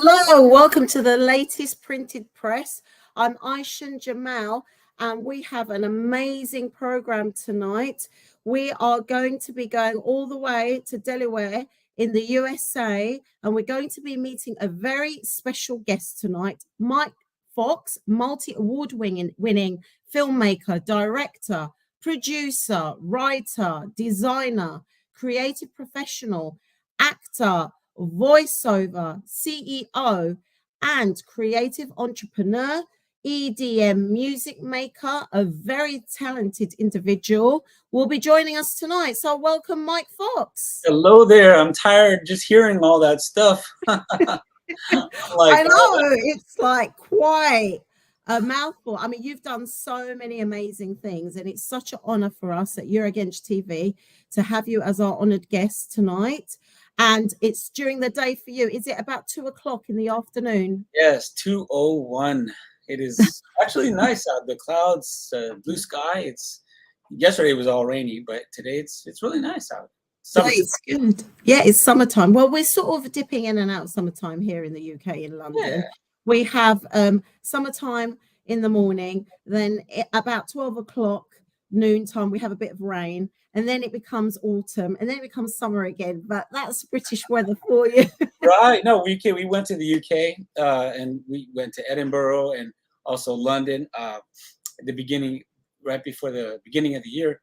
Hello, welcome to the latest printed press. I'm Aysen Djemal, and we have an amazing program tonight. We are going to be going all the way to Delaware in the USA, and we're going to be meeting a very special guest tonight, Mike Fox, multi-award winning filmmaker, director, producer, writer, designer, creative professional, actor, voiceover, CEO, and creative entrepreneur, EDM music maker, a very talented individual, will be joining us tonight. So welcome, Mike Fox. Hello there. I'm tired just hearing all that stuff. I know, it's like quite a mouthful. I mean, you've done so many amazing things, and it's such an honor for us at You're Against TV to have you as our honored guest tonight. And it's during the day for you. Is it about 2 o'clock in the afternoon? Yes, 2:01. It is actually nice out. The clouds, blue sky. Yesterday was all rainy, but today it's really nice out. It's good. Yeah, it's summertime. Well, we're sort of dipping in and out summertime here in the UK, in London. Yeah. We have summertime in the morning, then about 12 o'clock noontime, we have a bit of rain, and then it becomes autumn, and then it becomes summer again. But that's British weather for you. Right. No, we went to the UK, and we went to Edinburgh and also London at the beginning, right before the beginning of the year.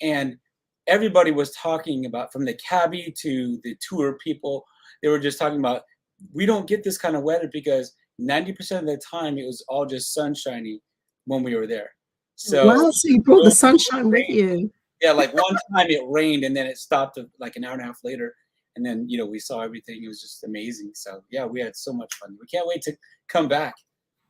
And everybody was talking about, from the cabbie to the tour people, they were just talking about, we don't get this kind of weather because 90% of the time it was all just sunshiny when we were there. So, wow, so you brought the sunshine with you. Yeah, like one time it rained and then it stopped like an hour and a half later. And then, we saw everything. It was just amazing. So, yeah, we had so much fun. We can't wait to come back.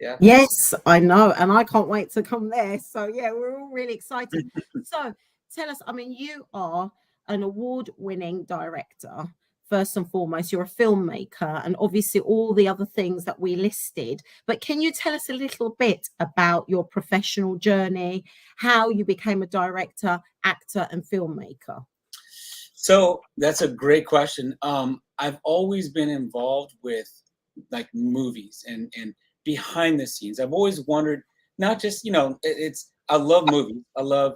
Yeah. Yes, I know. And I can't wait to come there. So, yeah, we're all really excited. So, tell us, I mean, you are an award-winning director. First and foremost, you're a filmmaker, and obviously all the other things that we listed. But can you tell us a little bit about your professional journey, how you became a director, actor, and filmmaker? So that's a great question. I've always been involved with like movies and behind the scenes. I've always wondered, not just, I love movies. I love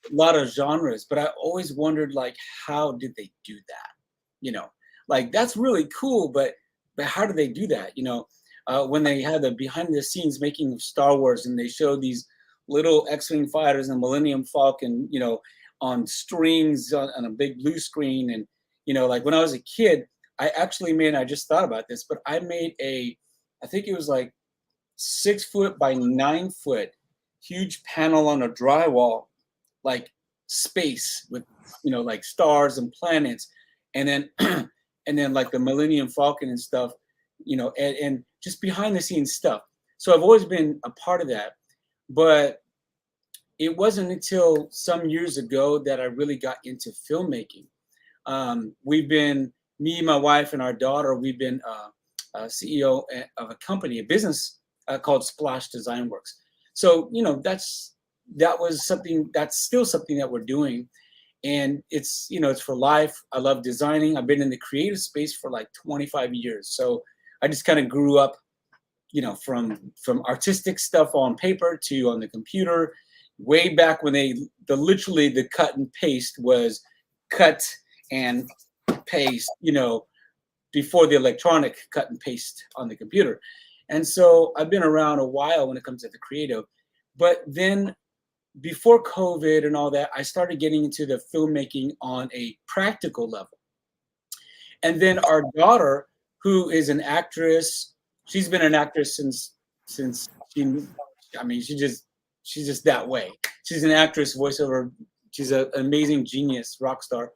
a lot of genres, but I always wondered, like, how did they do that? Like, that's really cool, but how do they do that? When they had the behind the scenes making of Star Wars and they showed these little X-Wing fighters and Millennium Falcon, on strings on a big blue screen. And, like when I was a kid, I just thought about this, but I made I think it was like 6 foot by 9 foot huge panel on a drywall, like space with, like stars and planets. And then, and then like the Millennium Falcon and stuff, and just behind the scenes stuff. So I've always been a part of that, but it wasn't until some years ago that I really got into filmmaking. Me, my wife, and our daughter, we've been CEO of a company, a business called Splash Design Works. So, that's still something that we're doing. And it's for life. I love designing. I've been in the creative space for like 25 years. So I just kind of grew up, from artistic stuff on paper to on the computer, way back when literally the cut and paste was cut and paste, before the electronic cut and paste on the computer. And so I've been around a while when it comes to the creative. But then before COVID and all that, I started getting into the filmmaking on a practical level. And then our daughter, who is an actress, she's been an actress since she's just that way. She's an actress, voiceover. She's an amazing genius, rock star.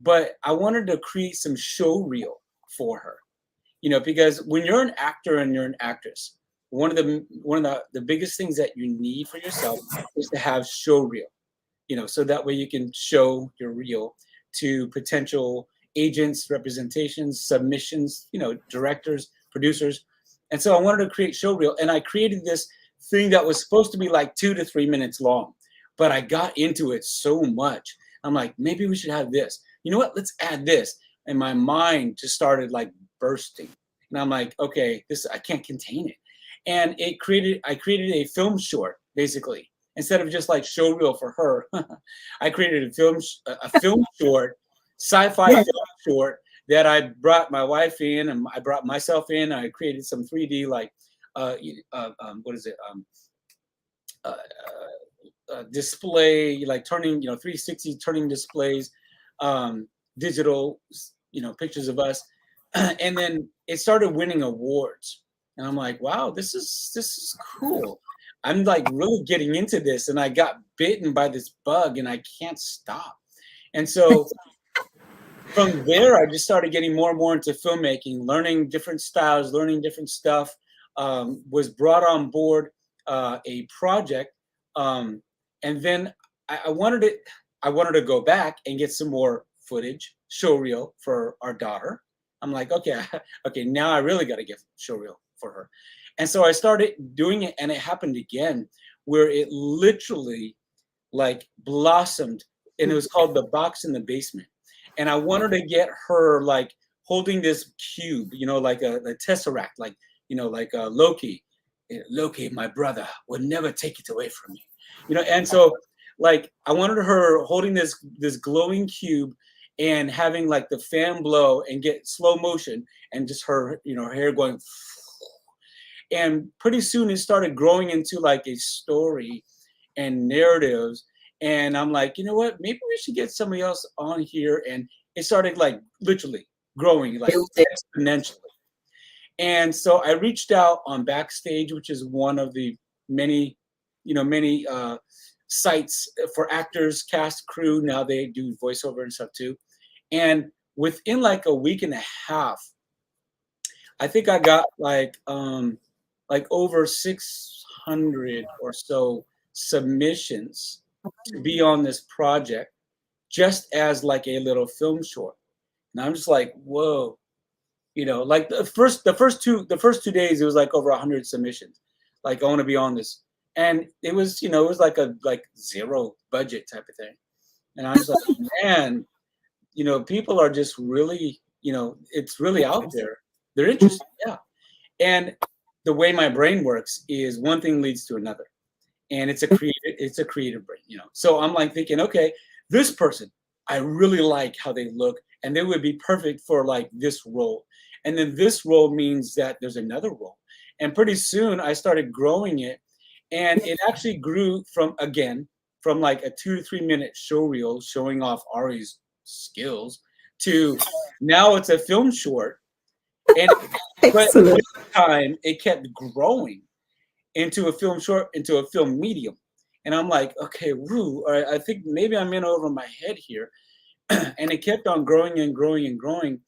But I wanted to create some show reel for her, because when you're an actor and you're an actress, one of the biggest things that you need for yourself is to have show reel, so that way you can show your reel to potential agents, representations, submissions, directors, producers. And so I wanted to create show reel, and I created this thing that was supposed to be like 2 to 3 minutes long, but I got into it so much. I'm like, maybe we should have this. You know what? Let's add this. And my mind just started like bursting. And I'm like, okay, this, I can't contain it. And I created a film short, basically. Instead of just like show reel for her, I created a film short, sci-fi Yes. film short that I brought my wife in, and I brought myself in. I created some 3D, like, what is it? Uh, Display, like turning, 360 turning displays, digital, pictures of us. And then it started winning awards. And I'm like, wow, this is cool. I'm like really getting into this, and I got bitten by this bug and I can't stop. And so from there, I just started getting more and more into filmmaking, learning different styles, learning different stuff. Was brought on board a project, and then I wanted it. I wanted to go back and get some more footage, show reel for our daughter. I'm like, okay, okay, now I really got to get show reel for her. And so I started doing it, and it happened again, where it literally like blossomed, and it was called The Box in the Basement. And I wanted to get her like holding this cube, like a tesseract, like, like Loki. Loki, my brother, would never take it away from me. And so like I wanted her holding this glowing cube and having like the fan blow and get slow motion, and just her, her hair going. And pretty soon it started growing into like a story and narratives. And I'm like, you know what? Maybe we should get somebody else on here. And it started like literally growing like exponentially. And so I reached out on Backstage, which is one of the many, many sites for actors, cast, crew. Now they do voiceover and stuff too. And within like a week and a half, I think I got like over 600 or so submissions to be on this project, just as like a little film short. And I'm just like, whoa, like the first 2 days, it was like over 100 submissions. Like, I want to be on this. And it was, it was like a zero budget type of thing. And I was like, man, people are just really, it's really out there. They're interested. Yeah. And the way my brain works is one thing leads to another. And it's a creative brain, So I'm like thinking, okay, this person, I really like how they look, and they would be perfect for like this role. And then this role means that there's another role. And pretty soon I started growing it, and it actually grew from like a 2 to 3 minute show reel showing off Ari's skills to now it's a film short. And but with time it kept growing into a film short, into a film medium. And I'm like, okay, woo, all right, I think maybe I'm in over my head here. And it kept on growing and growing and growing.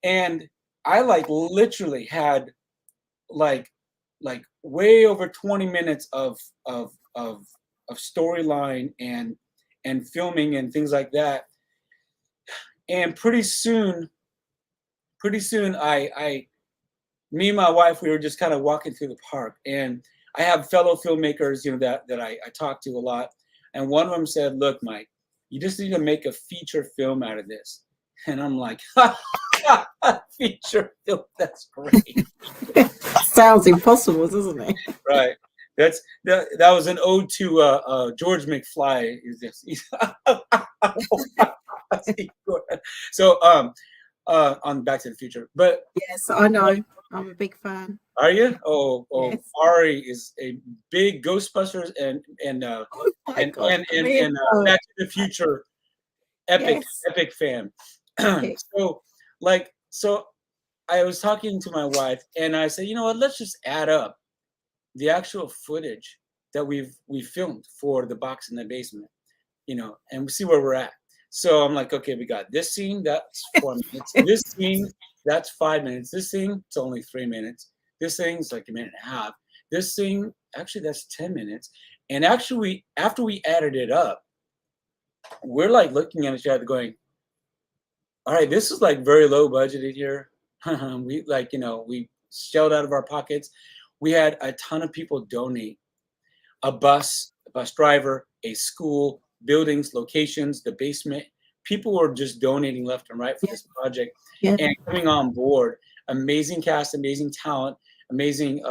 And I like literally had like way over 20 minutes of storyline and filming and things like that. And pretty soon me and my wife, we were just kind of walking through the park, and I have fellow filmmakers, that I talk to a lot. And one of them said, look, Mike, you just need to make a feature film out of this. And I'm like, feature film, that's great. Sounds impossible, doesn't it? Right. That was an ode to George McFly. So on Back to the Future. But yes, I know. I'm a big fan. Are you? Oh, Yes. Ari is a big Ghostbusters and Back to the Future epic fan. So I was talking to my wife, and I said, you know what? Let's just add up the actual footage that we filmed for The Box in the Basement, and see where we're at. So I'm like, okay, we got this scene, that's 4 minutes. This scene, that's 5 minutes. This scene, it's only 3 minutes. This thing's like a minute and a half. This thing, actually, that's 10 minutes. And actually, after we added it up, we're like looking at each other going, all right, this is like very low budgeted here. We we shelled out of our pockets. We had a ton of people donate. A bus driver, a school, buildings, locations, the basement. People were just donating left and right for this project and coming on board. amazing cast, amazing talent, amazing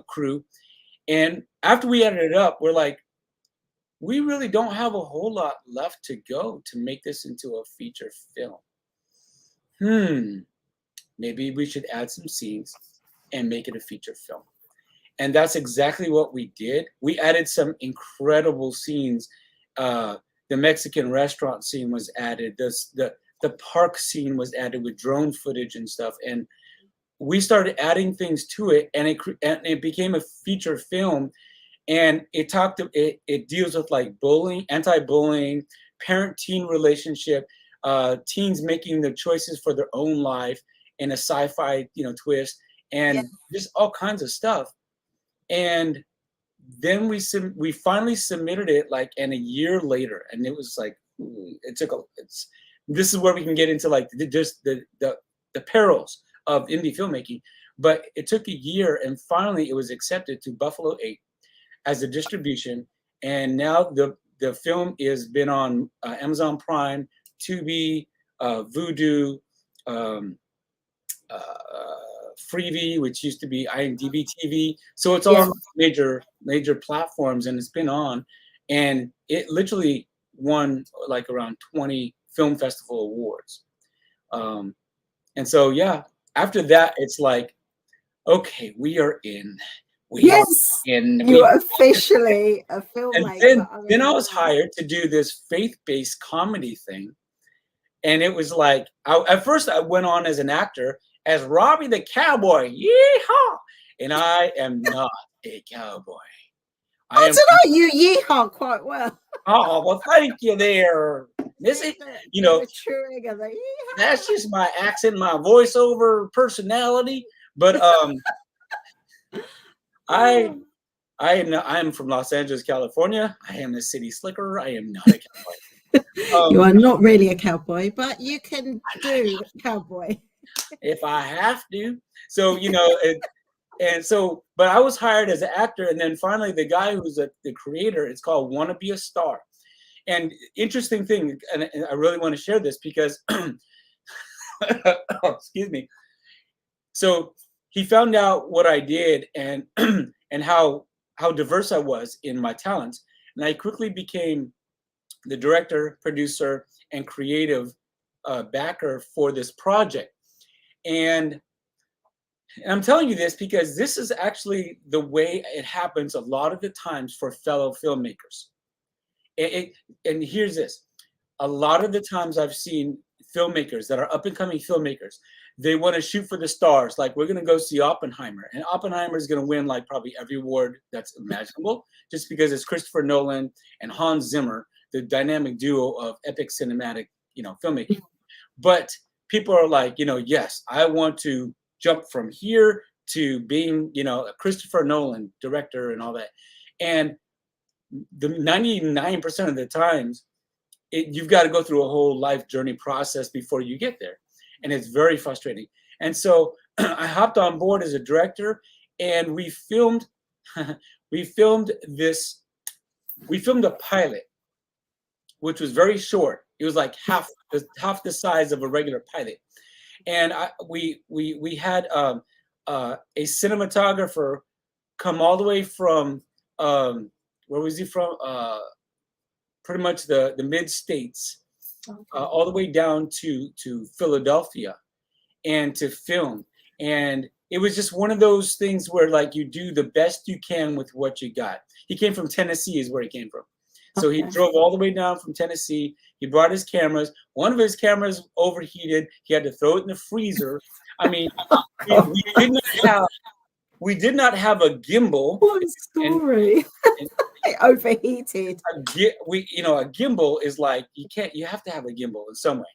crew. And after we edited it up, we're like, we really don't have a whole lot left to go to make this into a feature film. Maybe we should add some scenes and make it a feature film. And that's exactly what we did. We added some incredible scenes. The Mexican restaurant scene was added. The park scene was added with drone footage and stuff. And we started adding things to it, and it became a feature film. And it deals with like bullying, anti-bullying, parent-teen relationship, teens making the choices for their own life in a sci-fi, twist, and just all kinds of stuff. And then we finally submitted it and a year later, and it was like this is where we can get into like just the perils of indie filmmaking. But it took a year, and finally it was accepted to Buffalo 8 as a distribution, and now the film has been on Amazon Prime, Tubi, Vudu, Freevee, which used to be IMDb TV. So it's on major platforms, and it's been on, and it literally won like around 20 film festival awards. And so after that, it's like, okay, we are in. You are officially a filmmaker. And then I was hired to do this faith-based comedy thing, and it was like, at first I went on as an actor as Robbie the Cowboy, yeehaw! And I am not a cowboy. I don't know, you yeehaw quite well. Oh, well, thank you there, Missy. That's just my accent, my voiceover personality. But I am from Los Angeles, California. I am a city slicker. I am not a cowboy. You are not really a cowboy, but you can do cowboy if I have to. So but I was hired as an actor, and then finally the guy who's the creator, it's called Wanna Be a Star. And interesting thing, and I really want to share this because excuse me. So he found out what I did and and how diverse I was in my talents, and I quickly became the director, producer, and creative backer for this project. And I'm telling you this because this is actually the way it happens a lot of the times for fellow filmmakers. And here's this. A lot of the times I've seen filmmakers that are up and coming filmmakers, they want to shoot for the stars. Like, we're going to go see Oppenheimer, and Oppenheimer is going to win like probably every award that's imaginable, just because it's Christopher Nolan and Hans Zimmer, the dynamic duo of epic cinematic, filmmaking. But people are like, yes, I want to jump from here to being, a Christopher Nolan director and all that. And the 99% of the times, you've got to go through a whole life journey process before you get there. And it's very frustrating. And so I hopped on board as a director, and we filmed a pilot, which was very short. It was like half the size of a regular pilot. And we had a cinematographer come all the way from where was he from? Pretty much the mid-states, all the way down to Philadelphia, and to film. And it was just one of those things where like you do the best you can with what you got. He came from Tennessee, is where he came from. So he drove all the way down from Tennessee. He brought his cameras. One of his cameras overheated. He had to throw it in the freezer. I mean, we did not have a gimbal. What a story. And it overheated. A gimbal is like, you have to have a gimbal in some way.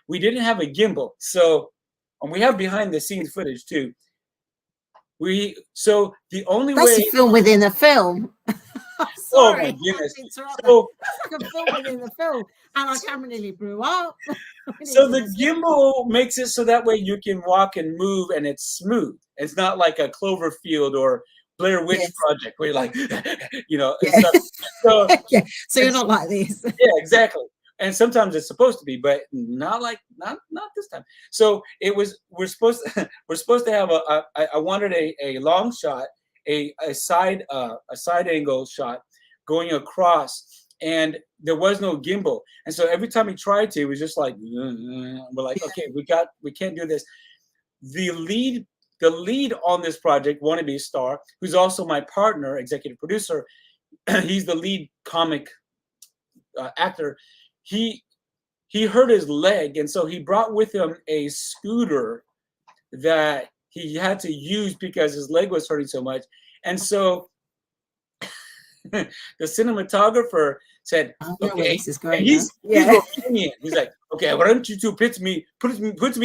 We didn't have a gimbal. So, and we have behind the scenes footage too. So the only That's way. a film within a film. Oh my goodness! So it's like a film within the film, and our camera nearly blew up. So the gimbal makes it so that way you can walk and move, and it's smooth. It's not like a Cloverfield or Blair Witch Project where you're like, So, so you're not like this. Yeah, exactly. and sometimes it's supposed to be, but not this time. So it was we're supposed to have I wanted a long shot, a side angle shot going across, and there was no gimbal, and so every time he tried to, it was just like we're like, okay, we can't do this. The lead on this project, wanted to be a star, who's also my partner, executive producer. He's the lead comic actor. He hurt his leg, and so he brought with him a scooter that he had to use because his leg was hurting so much. And so the cinematographer said, I know where "Okay," this is and going now. he's Yeah. Romanian. He's like, "Okay, why don't you two put me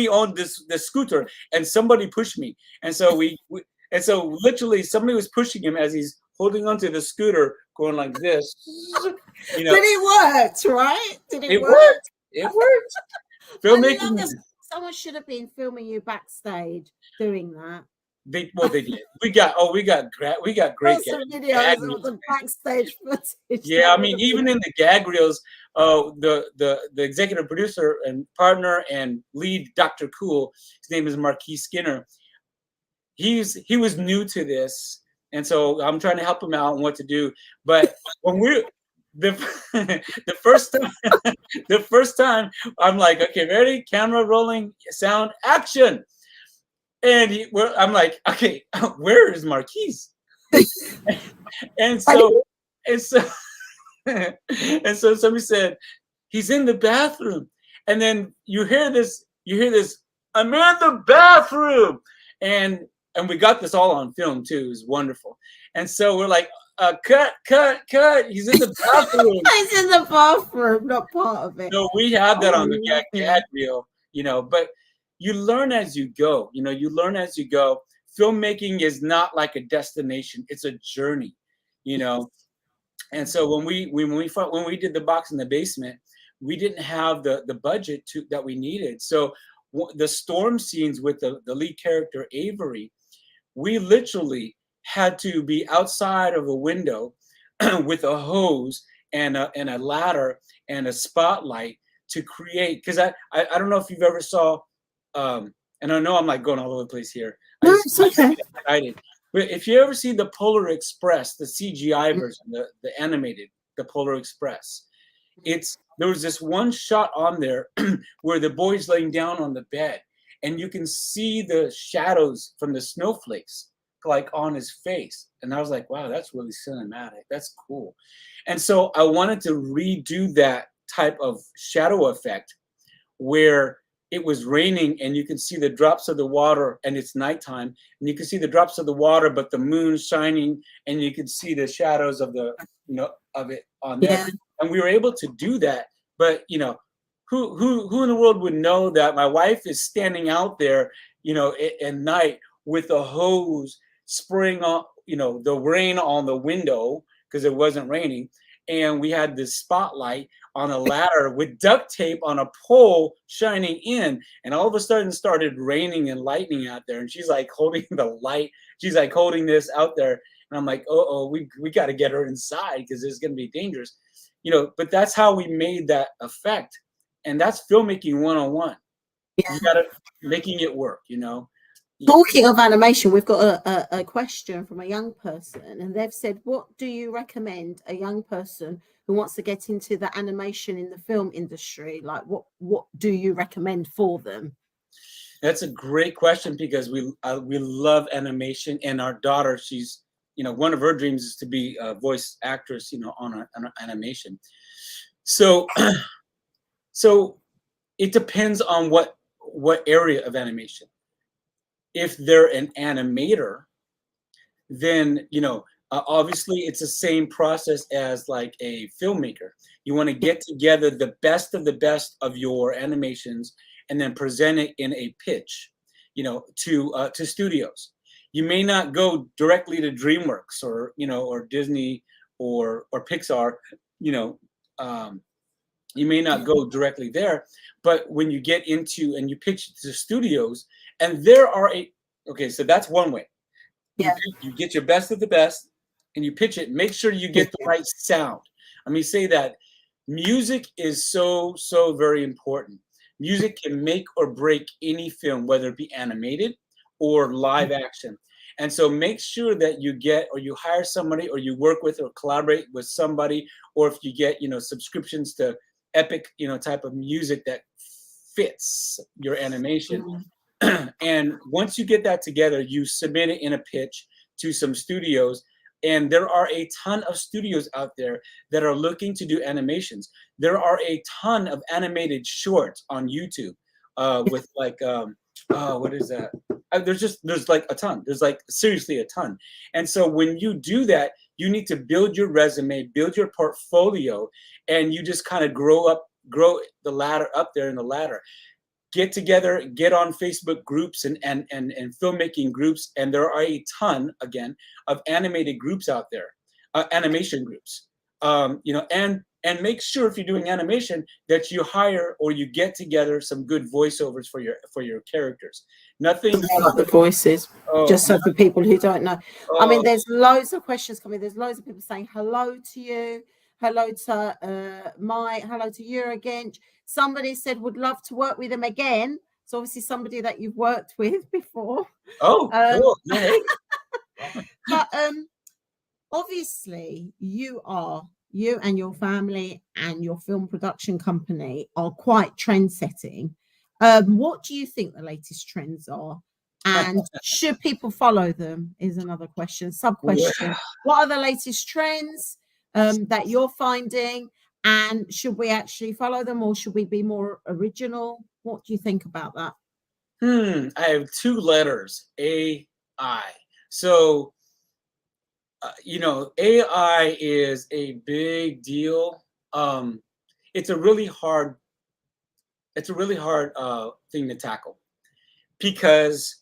on this scooter?" And somebody pushed me, and so and so literally somebody was pushing him as he's holding onto the scooter, going like this. You know, But it worked, right? Did it it work? worked. It worked. I love Filmmaking. that. Someone should have been filming you backstage doing that. They did. We got great Some gag videos of reels. the backstage footage. Yeah, I mean, even in the gag reels, the executive producer and partner and lead Dr. Cool, his name is Marquis Skinner. He was new to this, and so I'm trying to help him out on what to do. But when we're the the first time the first time, I'm like, okay, ready, camera rolling, sound, action. And I'm like, okay, where is Marquise? and so, and so, and so somebody said, he's in the bathroom. And then you hear this, I'm in the bathroom. And we got this all on film too. It was wonderful. And so we're like, cut. He's in the bathroom. He's in the bathroom, not part of it. So we have that on the gag reel, but you learn as you go. You learn as you go. Filmmaking is not like a destination; it's a journey. And so when we did the box in the basement, we didn't have the budget that we needed. So the storm scenes with the lead character Avery, we literally had to be outside of a window with a hose and a ladder and a spotlight to create. Because I don't know if you've ever saw, and I know I'm like going all over the place here. No, it's okay. Excited. But if you ever see the Polar Express, the CGI version, the animated, the Polar Express, there was this one shot on there where the boy's laying down on the bed, and you can see the shadows from the snowflakes like on his face. And I was like, wow, that's really cinematic. That's cool. And so I wanted to redo that type of shadow effect where it was raining and you can see the drops of the water and it's nighttime and you can see the drops of the water, but the moon shining and you can see the shadows of of it on there. Yeah. And we were able to do that. But, who in the world would know that my wife is standing out there, at night with a hose spraying on, the rain on the window because it wasn't raining. And we had this spotlight on a ladder with duct tape on a pole shining in. And all of a sudden started raining and lightning out there. And she's like holding the light. She's like holding this out there. And I'm like, we got to get her inside because it's going to be dangerous. But that's how we made that effect. And that's filmmaking 101. Yeah. You got to making it work, Talking of animation, we've got a question from a young person, and they've said, what do you recommend a young person who wants to get into the animation in the film industry? Like, what do you recommend for them? That's a great question because we love animation, and our daughter, she's, one of her dreams is to be a voice actress, on an animation. So, so it depends on what area of animation. If they're an animator, then obviously it's the same process as like a filmmaker. You want to get together the best of your animations and then present it in a pitch, to studios. You may not go directly to DreamWorks or or Disney or Pixar. You may not go directly there, but when you get into and you pitch to studios, and there are so that's one way. Yeah. You get your best of the best and you pitch it. Make sure you get the right sound. Let me say that music is so very important. Music can make or break any film, whether it be animated or live action. And so make sure that you get, or you hire somebody, or you work with or collaborate with somebody, or if you get, subscriptions to epic, type of music that fits your animation. And once you get that together, you submit it in a pitch to some studios. And there are a ton of studios out there that are looking to do animations. There are a ton of animated shorts on YouTube with like, what is that? There's like a ton. There's like seriously a ton. And so when you do that, you need to build your resume, build your portfolio, and you just kind of grow the ladder up there in the ladder. Get together, get on Facebook groups and filmmaking groups, and there are a ton again of animated groups out there, animation groups. And make sure if you're doing animation that you hire or you get together some good voiceovers for your characters. Nothing like the voices, just so for people who don't know. I mean, there's loads of questions coming. There's loads of people saying hello to you, hello to hello to you again. Somebody said would love to work with him again. So obviously somebody that you've worked with before. Oh, cool. Yeah. But obviously you and your family and your film production company are quite trend setting. What do you think the latest trends are? And should people follow them is another question. Sub question. What are the latest trends that you're finding? And should we actually follow them, or should we be more original? What do you think about that? I have two letters, AI. So, AI is a big deal. It's a really hard thing to tackle, because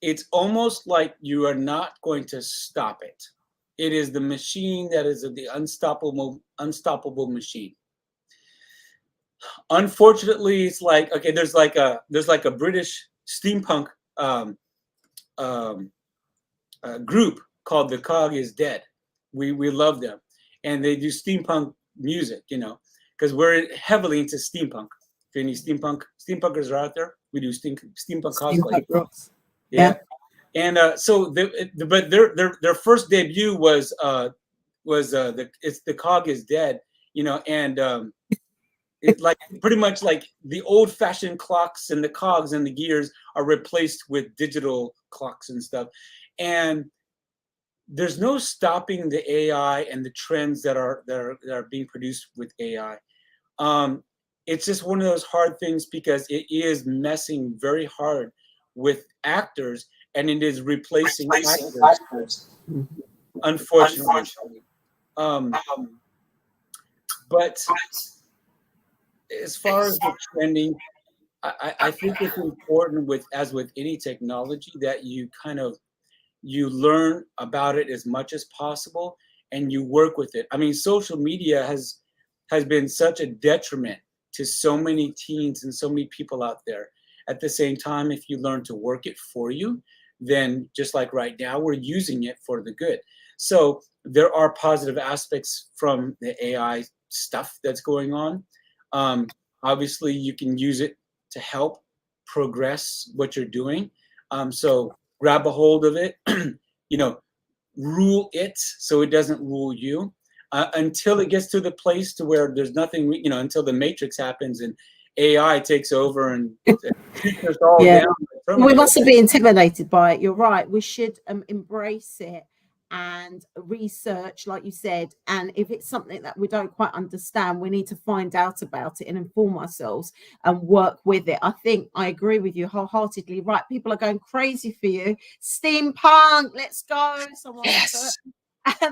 it's almost like you are not going to stop it. It is the machine that is the unstoppable machine. Unfortunately, it's like, okay, there's like a British steampunk group called The Cog is Dead. We love them, and they do steampunk music, because we're heavily into steampunk. If any steampunkers are out there, we do steampunk cosplay. Yeah. And but their first debut was The Cog is Dead, and it's like pretty much like the old-fashioned clocks and the cogs and the gears are replaced with digital clocks and stuff. And there's no stopping the AI and the trends that are being produced with AI. It's just one of those hard things, because it is messing very hard with actors, and it is replacing actors, unfortunately. But as far as the trending, I think it's important, as with any technology, that you learn about it as much as possible and you work with it. I mean, social media has been such a detriment to so many teens and so many people out there. At the same time, if you learn to work it for you, then just like right now, we're using it for the good. So there are positive aspects from the AI stuff that's going on. Obviously, you can use it to help progress what you're doing. So grab a hold of it, rule it so it doesn't rule you, until it gets to the place to where there's nothing, until the Matrix happens and AI takes over and shoots us all down. We mustn't be intimidated by it. You're right. We should embrace it and research, like you said. And if it's something that we don't quite understand, we need to find out about it and inform ourselves and work with it. I think I agree with you wholeheartedly. Right. People are going crazy for you. Steampunk, let's go. Someone yes.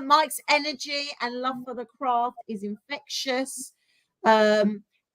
Mike's energy and love for the craft is infectious.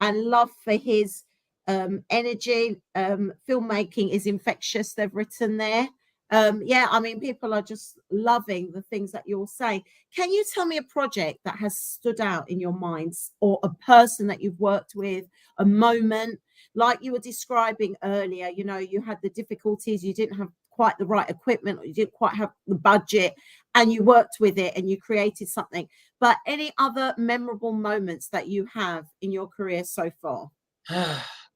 And love for his energy. Filmmaking is infectious, they've written there. I mean, people are just loving the things that you're saying. Can you tell me a project that has stood out in your minds, or a person that you've worked with, a moment like you were describing earlier, you know, you had the difficulties, you didn't have quite the right equipment, or you didn't quite have the budget, and you worked with it and you created something. But any other memorable moments that you have in your career so far?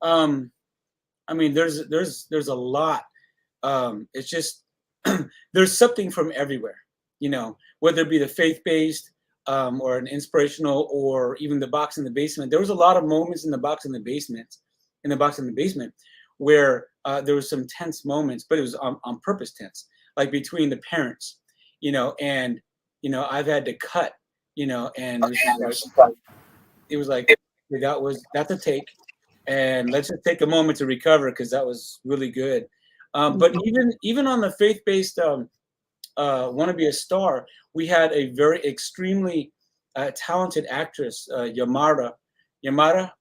I mean, there's a lot. It's just there's something from everywhere, you know, whether it be the faith-based, or an inspirational, or even the box in the basement. There was a lot of moments in the box in the basement, where there was some tense moments, but it was on purpose tense, like between the parents, you know, and you know, I've had to cut, you know, and it was like that's a take, and let's just take a moment to recover because that was really good. But even on the faith-based Want to Be a Star, we had a very extremely talented actress, Yamara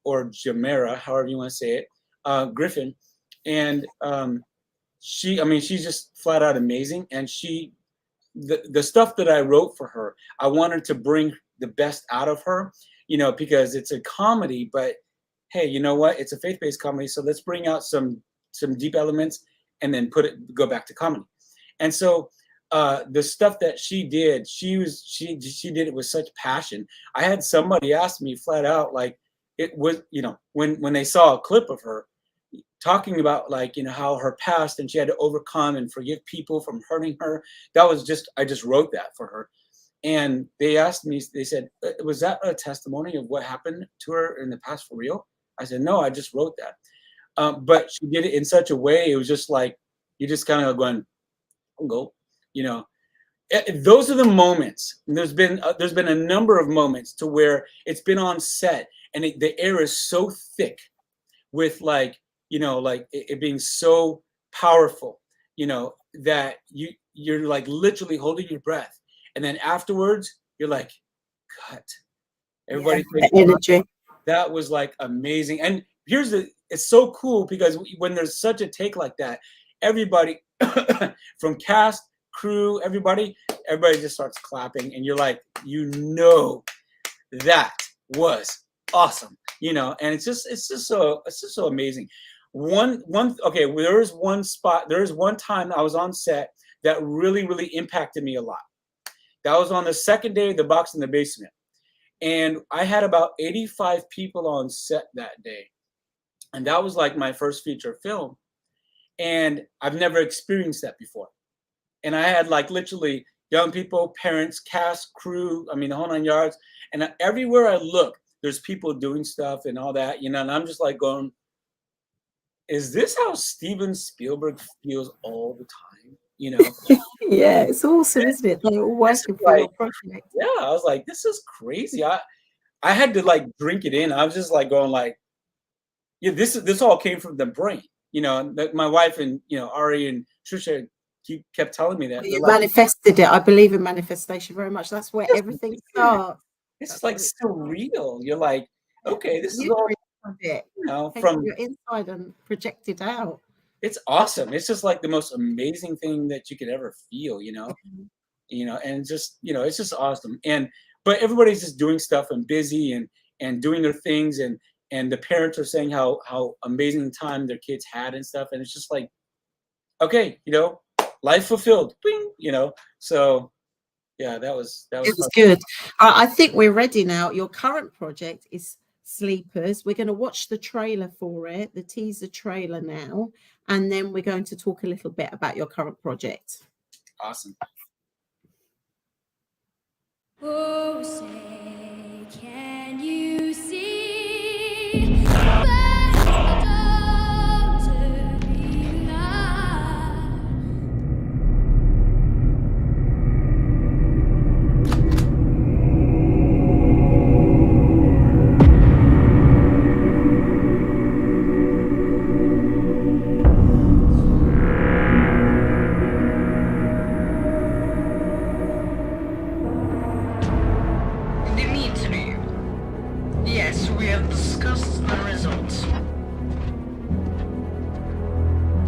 or Jamera, however you want to say it, Griffin, and I mean, she's just flat out amazing. And the stuff that I wrote for her, I wanted to bring the best out of her, you know, because it's a comedy, but hey, you know what? It's a faith-based comedy, so let's bring out some deep elements and then go back to comedy. And so the stuff that she did, she did it with such passion. I had somebody ask me flat out, like, it was, you know, when they saw a clip of her talking about, like, you know, how her past and she had to overcome and forgive people from hurting her. That was just, I just wrote that for her. And they asked me, they said, was that a testimony of what happened to her in the past for real? I said, no, I just wrote that. But she did it in such a way, it was just like, you just kind of going, go, you know. Those are the moments. And there's been a number of moments to where it's been on set and the air is so thick with, like, you know, like it being so powerful, you know, that you're like literally holding your breath, and then afterwards you're like, cut. Everybody, the energy. That was like amazing. And it's so cool because when there's such a take like that, everybody from cast, crew, everybody just starts clapping, and you're like, you know, that was awesome, you know. And it's just so amazing. Okay, there is one time I was on set that really impacted me a lot. That was on the second day of the box in the basement, and I had about 85 people on set that day, and that was like my first feature film, and I've never experienced that before. And I had like literally young people, parents, cast, crew, I mean, the whole 9 yards. And everywhere I look, there's people doing stuff and all that, you know, and I'm just like going, is this how Steven Spielberg feels all the time? You know? Yeah, it's awesome, isn't it? They're all working for your project. Yeah, I was like, this is crazy. I had to like drink it in. I was just like going like, yeah, this all came from the brain, you know. My wife and, you know, Ari and Trisha kept telling me that. You manifested it. I believe in manifestation very much. That's where everything starts. It's like surreal. You're like, okay, this is all, it, you know, from your inside and projected out. It's awesome. It's just like the most amazing thing that you could ever feel, you know. You know, and just, you know, it's just awesome. But everybody's just doing stuff and busy and doing their things, and the parents are saying how amazing time their kids had and stuff, and it's just like, okay, you know, life fulfilled, bing, you know. So yeah, that was it was good. I think we're ready now. Your current project is Sleepers. We're going to watch the trailer for it, the teaser trailer now, and then we're going to talk a little bit about your current project. Awesome. Oh, say, can you see?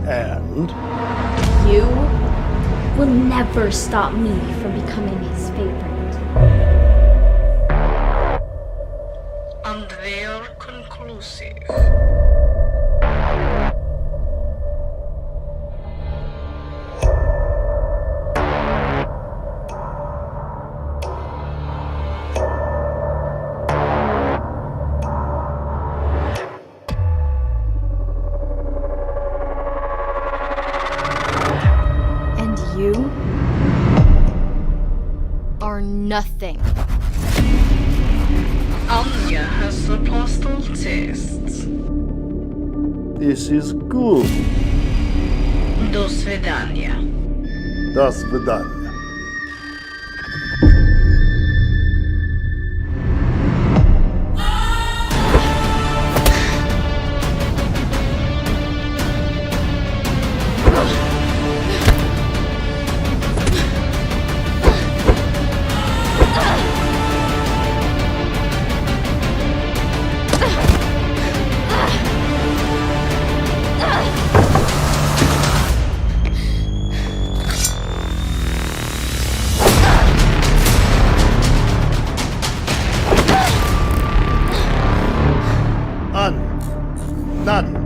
And? You will never stop me from becoming his favorite. And they are conclusive. nothing. Anya has the postal test. This is good. До свидания. До свидания. None.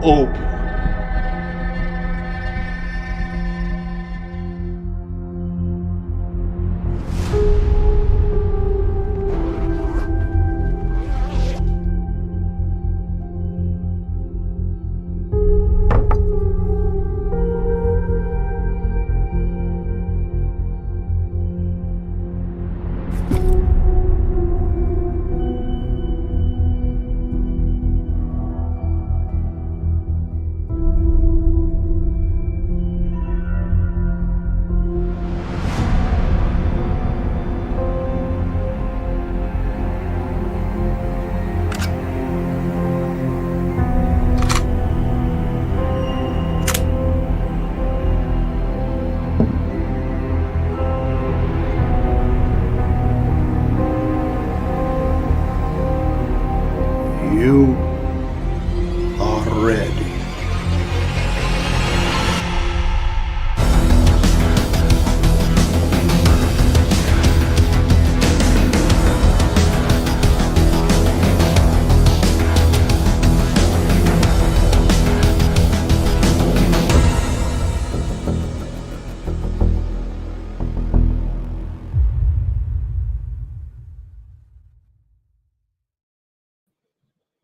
Oh. You are ready.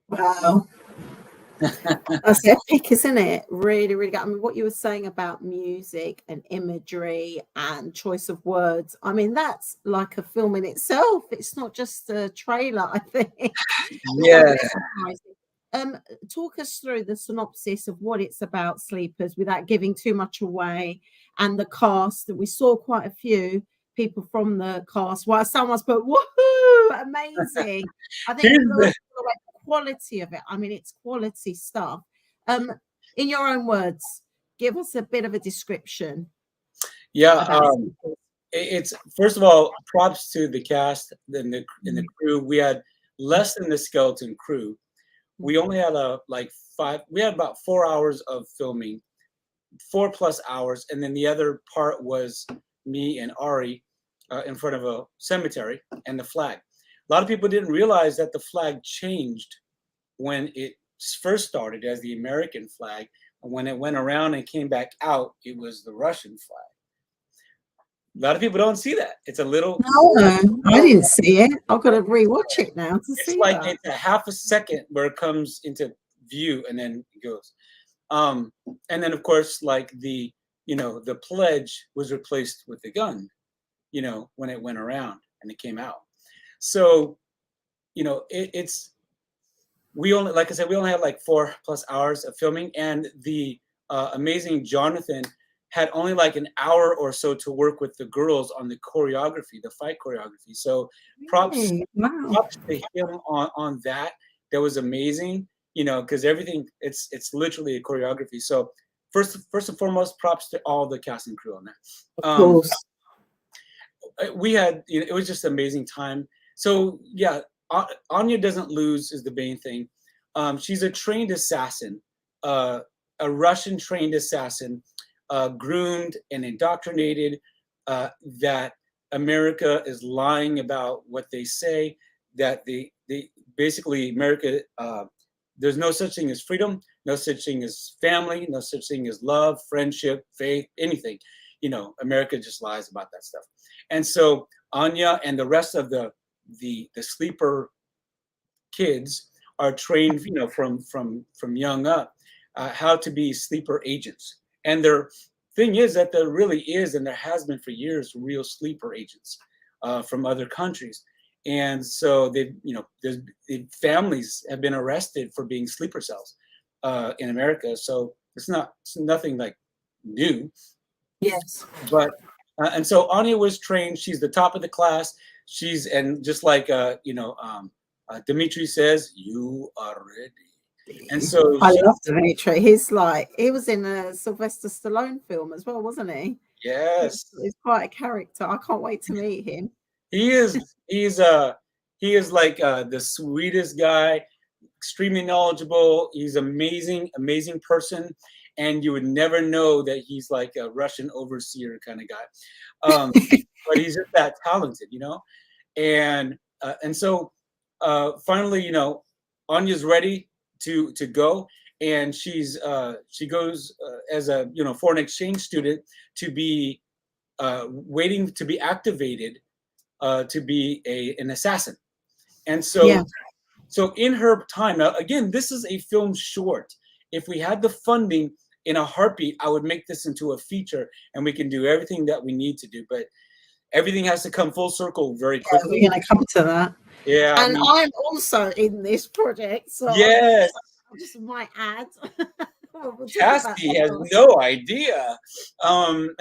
Wow. That's epic, isn't it? Really, really good. I mean, what you were saying about music and imagery and choice of words, I mean, that's like a film in itself. It's not just a trailer, I think. Yeah. Um, Talk us through the synopsis of what it's about, Sleepers, without giving too much away, and the cast. We saw quite a few people from the cast. Well, someone's put, woohoo, amazing. I think Here's the- the quality of it. I mean, it's quality stuff. In your own words, give us a bit of a description. Yeah. about Sleepers. It's first of all, props to the cast and the crew. We had less than the skeleton crew. We only had we had about 4 hours of filming, 4+ hours, and then the other part was me and Ari in front of a cemetery and the flag. A lot of people didn't realize that the flag changed when it first started as the American flag, and when it went around and came back out, it was the Russian flag. A lot of people don't see that. It's a little. No, I didn't see it. I've got to rewatch it now to It's see like that. it's a half a second where it comes into view and then it goes. And then of course, like the pledge was replaced with the gun, when it went around and it came out. So, it's we only, like I said, we only had like 4+ hours of filming, and the amazing Jonathan had only like an hour or so to work with the girls on the choreography, the fight choreography. So props, Really? Wow. props to him on that. That was amazing, you know, because everything it's literally a choreography. So first and foremost, props to all the cast and crew on that. Of course. We had, you know, it was just an amazing time. So yeah, Anya doesn't lose is the main thing. She's a trained assassin, a Russian trained assassin, groomed and indoctrinated, that America is lying about what they say, that they basically America, there's no such thing as freedom, no such thing as family, no such thing as love, friendship, faith, anything. You know, America just lies about that stuff. And so Anya and the rest of the sleeper kids are trained, you know, from young up, how to be sleeper agents. And their thing is that there really is, and there has been for years, real sleeper agents from other countries. And so they, you know, families have been arrested for being sleeper cells in America. So it's nothing like new. Yes. But and so Anya was trained. She's the top of the class. And just like Dimitri says, you are ready. And so I love Dimitri. He was in a Sylvester Stallone film as well, wasn't he? yes, He's quite a character. I can't wait to meet him. he is like the sweetest guy, extremely knowledgeable. He's amazing person. And you would never know that he's like a Russian overseer kind of guy. But he's just that talented, you know? And so finally, you know, Anya's ready to go. And she goes as a, you know, foreign exchange student to be waiting to be activated to be an assassin. And so, Yeah. So in her time, now again, this is a film short. If we had the funding, in a heartbeat, I would make this into a feature, and we can do everything that we need to do. But everything has to come full circle very quickly. We're going to come to that. Yeah, and I'm also in this project, so yes, I just might add. We'll Cassie has no idea. And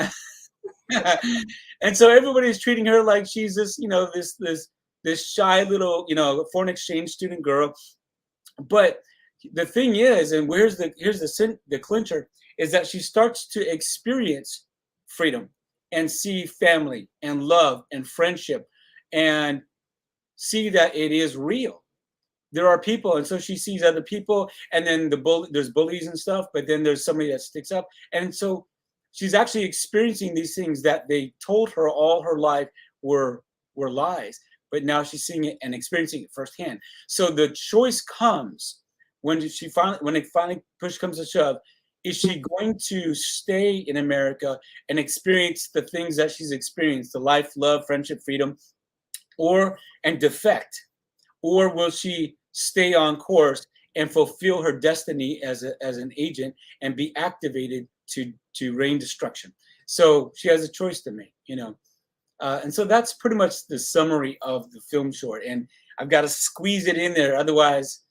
so everybody's treating her like she's this, you know, this shy little, you know, foreign exchange student girl. But the thing is, and here's the clincher, is that she starts to experience freedom and see family and love and friendship and see that it is real. There are people, and so she sees other people, and then there's bullies and stuff, but then there's somebody that sticks up. And so she's actually experiencing these things that they told her all her life were lies, but now she's seeing it and experiencing it firsthand. So the choice comes when it finally push comes to shove. Is she going to stay in America and experience the things that she's experienced, the life, love, friendship, freedom, and defect? Or will she stay on course and fulfill her destiny as an agent and be activated to rain destruction? So she has a choice to make, you know. And so that's pretty much the summary of the film short. And I've got to squeeze it in there. Otherwise,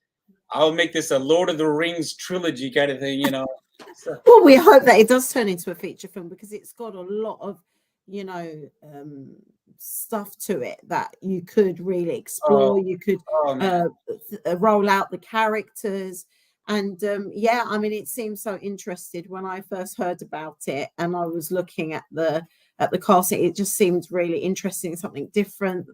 I'll make this a Lord of the Rings trilogy kind of thing, you know. So. Well, we hope that it does turn into a feature film, because it's got a lot of, you know, stuff to it that you could really explore. You could roll out the characters. And yeah, I mean, it seemed so interested when I first heard about it, and I was looking at the casting. It just seemed really interesting, something different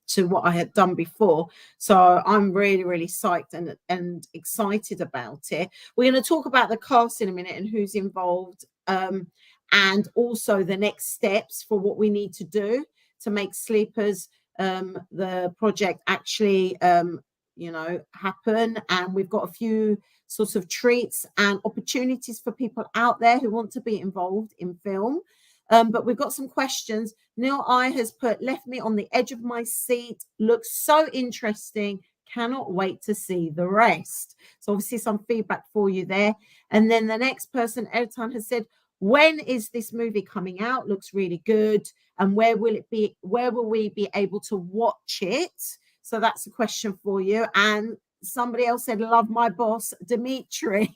to what I had done before. So I'm really, really psyched and excited about it. We're going to talk about the cast in a minute and who's involved, and also the next steps for what we need to do to make Sleepers, the project, actually you know, happen. And we've got a few sorts of treats and opportunities for people out there who want to be involved in film. But we've got some questions. Neil I has put, left me on the edge of my seat. Looks so interesting. Cannot wait to see the rest. So obviously some feedback for you there. And then the next person, Ertan, has said, when is this movie coming out? Looks really good. And where will it be? Where will we be able to watch it? So that's a question for you. And somebody else said, love my boss, Dimitri.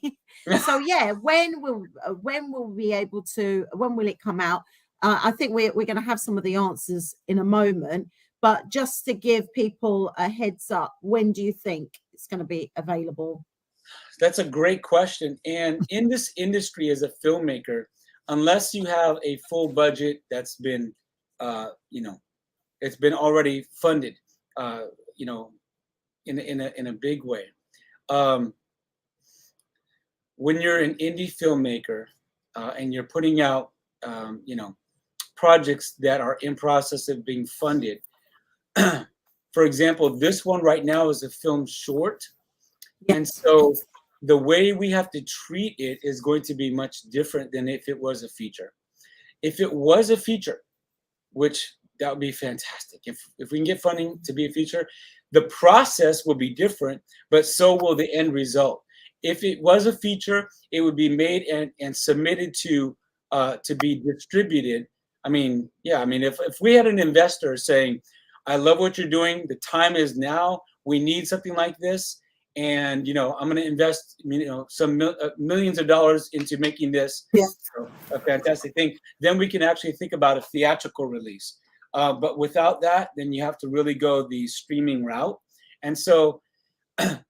So yeah, when will we be able to, when will it come out? I think we're going to have some of the answers in a moment, but just to give people a heads up, when do you think it's going to be available? That's a great question. And in this industry as a filmmaker, unless you have a full budget that's been, it's been already funded, in a big way. When you're an indie filmmaker and you're putting out, projects that are in process of being funded. For example, this one right now is a film short. Yes. And so the way we have to treat it is going to be much different than if it was a feature. If it was a feature, which that would be fantastic. If we can get funding to be a feature, the process will be different, but so will the end result. If it was a feature, it would be made and submitted to be distributed. If we had an investor saying, I love what you're doing, the time is now, we need something like this, and I'm going to invest some millions of dollars into making this a fantastic thing, then we can actually think about a theatrical release. But without that, then you have to really go the streaming route. And so,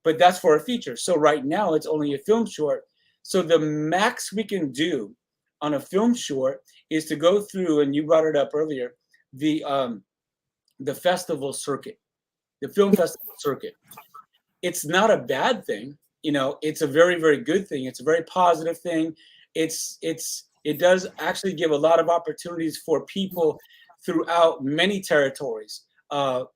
but that's for a feature. So right now it's only a film short. So the max we can do on a film short is to go through, and you brought it up earlier, the festival circuit, the film festival circuit. It's not a bad thing, it's a very, very good thing. It's a very positive thing. It does actually give a lot of opportunities for people throughout many territories, other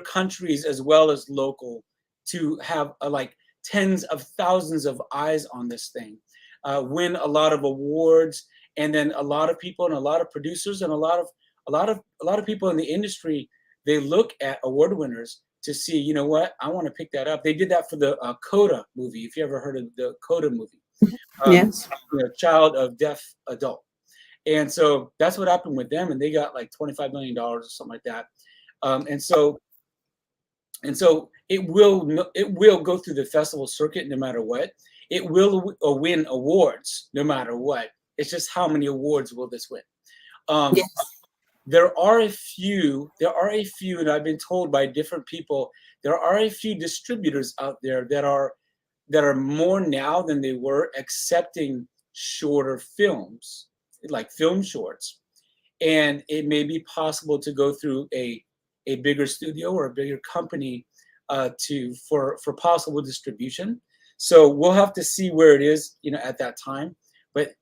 countries as well as local, to have like tens of thousands of eyes on this thing, win a lot of awards, and then a lot of people and a lot of producers and a lot of people in the industry, they look at award winners to see, you know what, I want to pick that up. They did that for the Coda movie, if you ever heard of the Coda movie. Yes. Child of deaf adult. And so that's what happened with them, and they got like $25 million or something like that. And so it will go through the festival circuit no matter what. It will win awards no matter what. It's just how many awards will this win? Yes. There are a few, and I've been told by different people, there are a few distributors out there that are more now than they were accepting shorter films, like film shorts. And it may be possible to go through a bigger studio or a bigger company for possible distribution. So we'll have to see where it is, at that time. But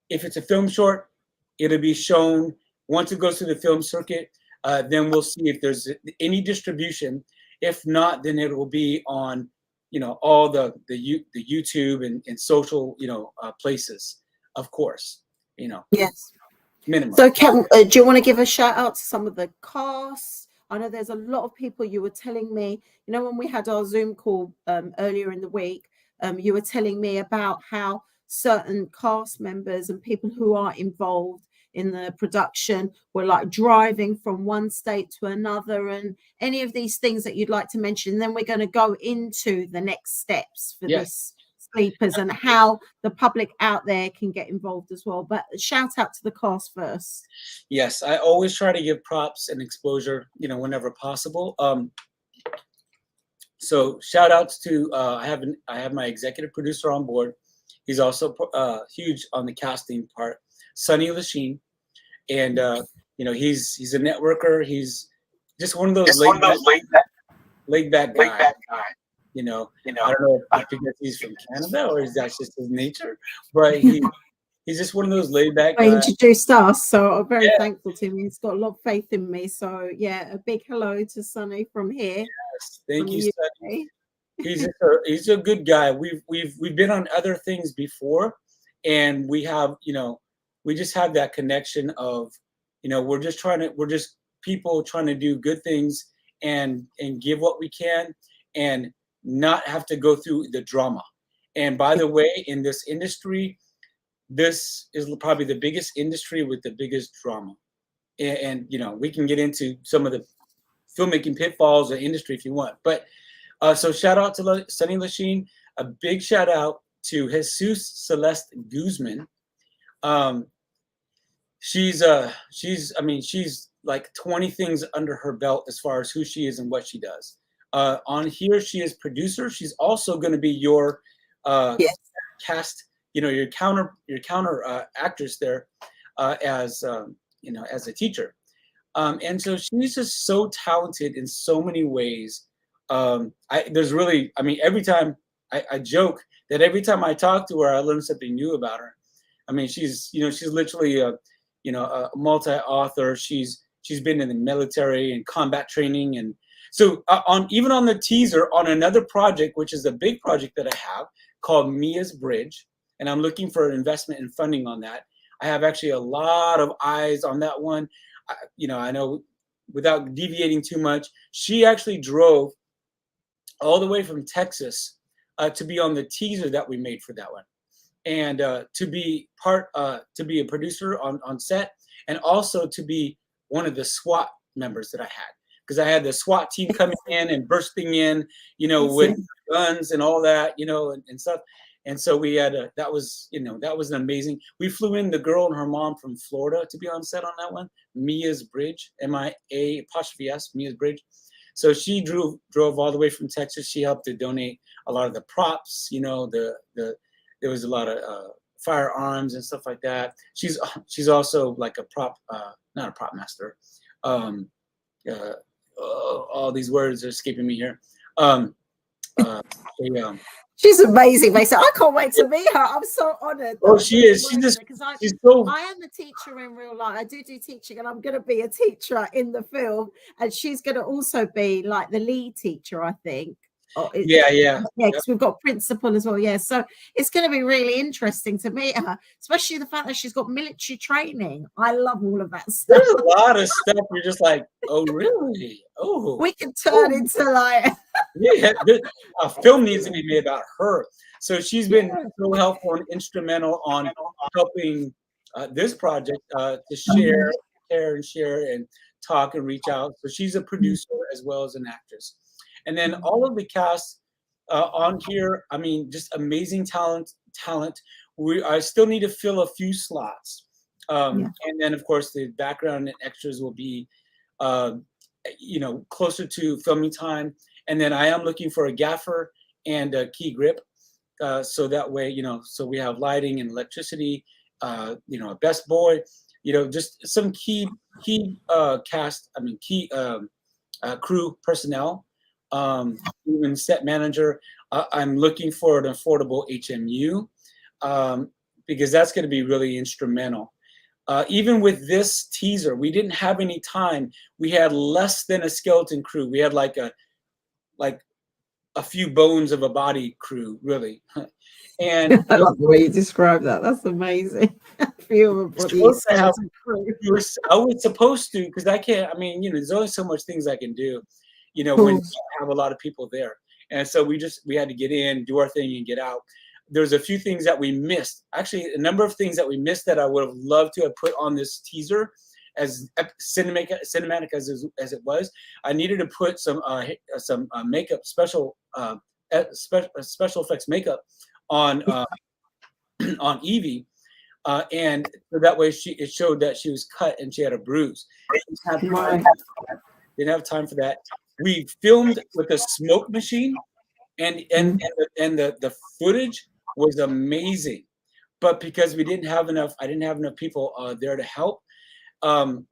if it's a film short, it'll be shown. Once it goes through the film circuit, then we'll see if there's any distribution. If not, then it will be on, all the YouTube and social, places, of course, Yes. minimum. So, do you want to give a shout out to some of the casts? I know there's a lot of people. You were telling me, when we had our Zoom call earlier in the week, you were telling me about how certain cast members and people who are involved in the production were like driving from one state to another, and any of these things that you'd like to mention. And then we're going to go into the next steps for this Sleepers and how the public out there can get involved as well. But shout out to the cast first. Yes, I always try to give props and exposure, whenever possible. So shout outs to I have my executive producer on board. He's also huge on the casting part, Sonny Lachine, and he's a networker. He's just one of those laid back guys. I don't know if because he's from Canada or is that just his nature, but he's just one of those laid back guys. He introduced us, so I'm very thankful to him. He's got a lot of faith in me. So yeah, a big hello to Sonny from here. Yes, thank you, Sonny. He's a good guy. We've been on other things before, and we have we just have that connection of we're just people trying to do good things and give what we can and not have to go through the drama. And by the way, in this industry, this is probably the biggest industry with the biggest drama. And we can get into some of the filmmaking pitfalls of the industry if you want, but So shout out to Sunny Lachine. A big shout out to Jesus Celeste Guzman. She's like 20 things under her belt as far as who she is and what she does. On here, she is producer. She's also going to be your Yes. cast, your counter actress there, as as a teacher. And so she's just so talented in so many ways. Every time I joke that every time I talk to her, I learn something new about her. I mean, she's literally a multi-author. She's been in the military and combat training, and so on the teaser on another project, which is a big project that I have called Mia's Bridge, and I'm looking for investment and funding on that. I have actually a lot of eyes on that one. I know, without deviating too much, she actually drove all the way from Texas to be on the teaser that we made for that one, and to be a producer on set, and also to be one of the SWAT members that I had, because I had the SWAT team coming in and bursting in, with guns and all that, and stuff. And so we had that was an amazing. We flew in the girl and her mom from Florida to be on set on that one, Mia's Bridge, MIA''S, Mia's Bridge. So she drove all the way from Texas. She helped to donate a lot of the props. There was a lot of firearms and stuff like that. She's also like a prop, not a prop master. All these words are escaping me here. She's amazing, Mason. I can't wait to meet her. I'm so honored. Oh, she is. She's so. I am a teacher in real life. I do teaching, and I'm going to be a teacher in the film. And she's going to also be like the lead teacher, I think. Yeah. Because we've got principal as well. Yeah, so it's going to be really interesting to meet her, especially the fact that she's got military training. I love all of that stuff. There's a lot of stuff you're just like, oh really? Oh, we can turn into like a film needs to be made about her. So she's been so helpful and instrumental on helping this project to share and talk and reach out. So she's a producer as well as an actress. And then all of the cast on here, I mean, just amazing talent. I still need to fill a few slots. And then, of course, the background and extras will be, closer to filming time. And then I am looking for a gaffer and a key grip. So that way, so we have lighting and electricity, a best boy, just some key crew personnel. Even set manager. I'm looking for an affordable HMU because that's going to be really instrumental. Even with this teaser, we didn't have any time. We had less than a skeleton crew. We had like a few bones of a body crew, really. And I love the way you describe that. That's amazing. I was supposed to, because I can't. I mean, there's only so much things I can do. When you have a lot of people there. And so we had to get in, do our thing, and get out. There's a few things that we missed. Actually, a number of things that we missed that I would have loved to have put on this teaser, as cinematic as it was. I needed to put some makeup, special effects makeup on on Evie, and so that way it showed that she was cut and she had a bruise. Didn't have time for that. We filmed with a smoke machine, and the footage was amazing. But because I didn't have enough people there to help.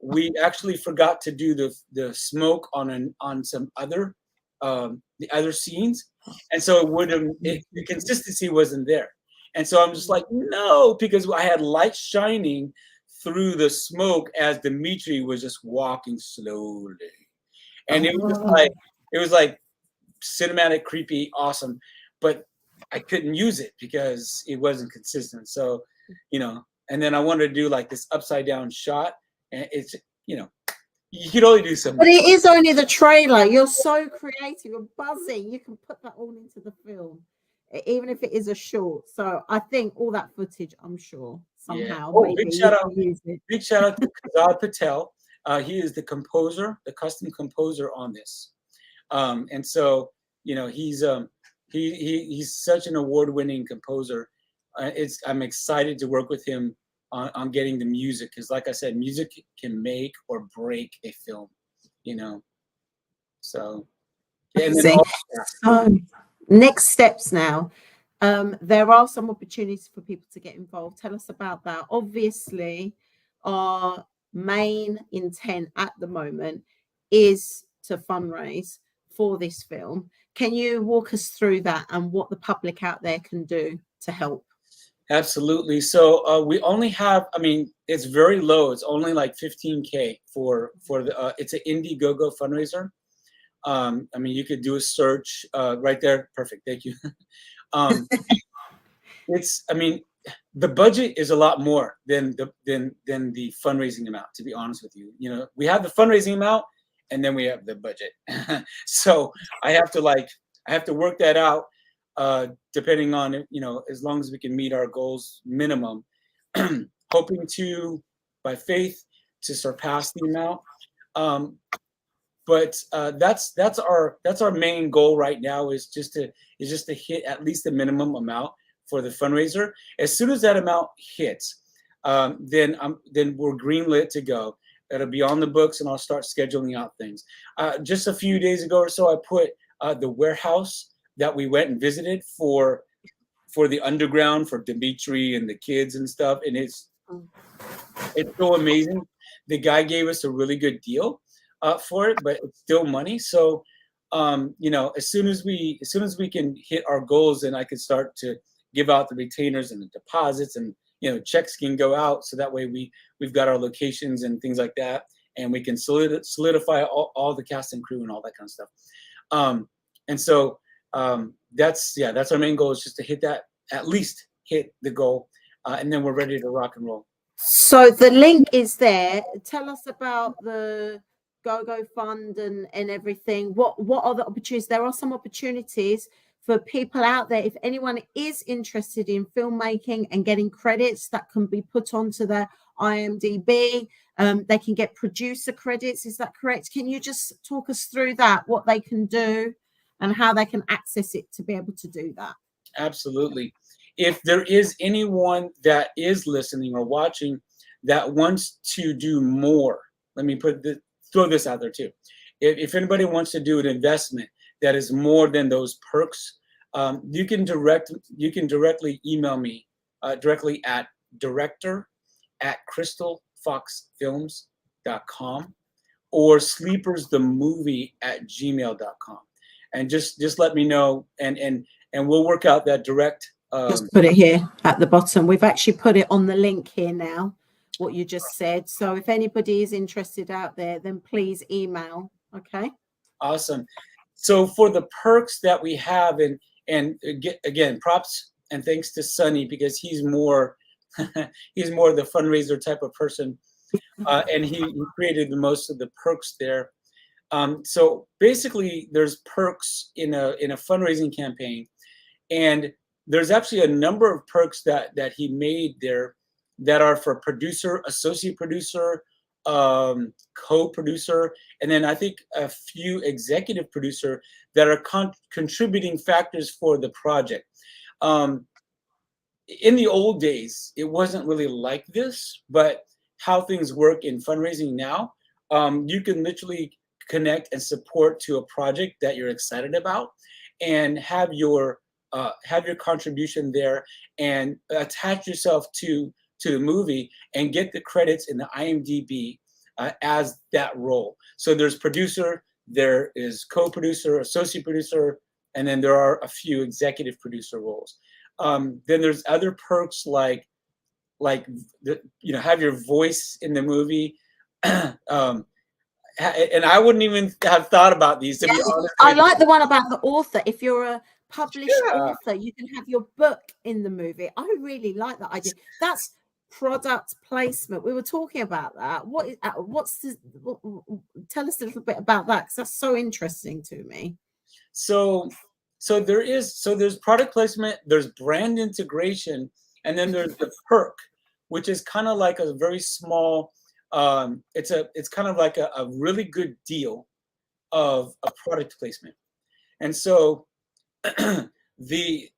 We actually forgot to do the smoke on some other the other scenes, and so the consistency wasn't there. And so I'm just like, no, because I had light shining through the smoke as Dimitri was just walking slowly. And it was like cinematic, creepy, awesome, but I couldn't use it because it wasn't consistent. So, and then I wanted to do like this upside down shot, and it's, you could only do something. But it is only the trailer. You're so creative. You're buzzing. You can put that all into the film, even if it is a short. So I think all that footage, I'm sure somehow. Yeah. Big shout out to Kazad Patel. He is the composer, the custom composer on this. And so, You know, he's such an award-winning composer. I'm excited to work with him on getting the music, because like I said, music can make or break a film, you know. So yeah, and then Amazing. So, next steps now. There are some opportunities for people to get involved. Tell us about that. Obviously, our main intent at the moment is to fundraise for this film. Can you walk us through that and what the public out there can do to help? absolutely. So we only have, I mean, it's very low. It's only like 15K for the it's an Indiegogo fundraiser. I mean, you could do a search right there. Perfect. Thank you. I mean, the budget is a lot more than the fundraising amount, to be honest with you. You know, we have the fundraising amount and then we have the budget. So I have to work that out depending on, you know, as long as we can meet our goals minimum, hoping to, by faith, to surpass the amount. But that's our main goal right now, is just to hit at least the minimum amount for the fundraiser. As soon as that amount hits, then we're greenlit to go. It'll be on the books, and I'll start scheduling out things. Just a few days ago or so, I put the warehouse that we went and visited for the underground, for Dimitri and the kids and stuff, and it's so amazing. The guy gave us a really good deal for it, but it's still money. So you know, as soon as we can hit our goals, then I can start to give out the retainers and the deposits, and you know, checks can go out, so that way we've got our locations and things like that, and we can solidify all the cast and crew and all that kind of stuff. And so that's our main goal, is just to hit that, at least hit the goal, and then we're ready to rock and roll. So the link is there. Tell us about the Go Fund and everything. What are the opportunities? There are some opportunities for people out there. If anyone is interested in filmmaking and getting credits, that can be put onto their IMDb. They can get producer credits. Is that correct? Can you just talk us through that, what they can do and how they can access it to be able to do that? Absolutely. If there is anyone that is listening or watching that wants to do more, let me throw this out there too. If anybody wants to do an investment that is more than those perks, you can directly email me directly at director@crystalfoxfilms.com or sleepersthemovie@gmail.com, and just let me know, and we'll work out that direct. Just put it here at the bottom. We've actually put it on the link here now, what you just said. So if anybody is interested out there, then please email. Okay. Awesome. So for the perks that we have, and again, props and thanks to Sonny, because he's more the fundraiser type of person, and he created the most of the perks there. So basically, there's perks in a fundraising campaign, and there's actually a number of perks that he made there that are for producer, associate producer, co-producer, and then I think a few executive producer that are contributing factors for the project. In the old days, it wasn't really like this, but how things work in fundraising now, you can literally connect and support to a project that you're excited about, and have your contribution there, and attach yourself to the movie and get the credits in the IMDb as that role. So there's producer, there is co-producer, associate producer, and then there are a few executive producer roles. Then there's other perks like have your voice in the movie. And I wouldn't even have thought about these, to be honest. I like the one about the author. If you're a published author, you can have your book in the movie. I really like that idea. That's product placement. We were talking about that. Tell us a little bit about that, because that's so interesting to me. So there's product placement, there's brand integration, and then there's the perk, which is kind of like a very small, it's kind of like a really good deal of a product placement. And so the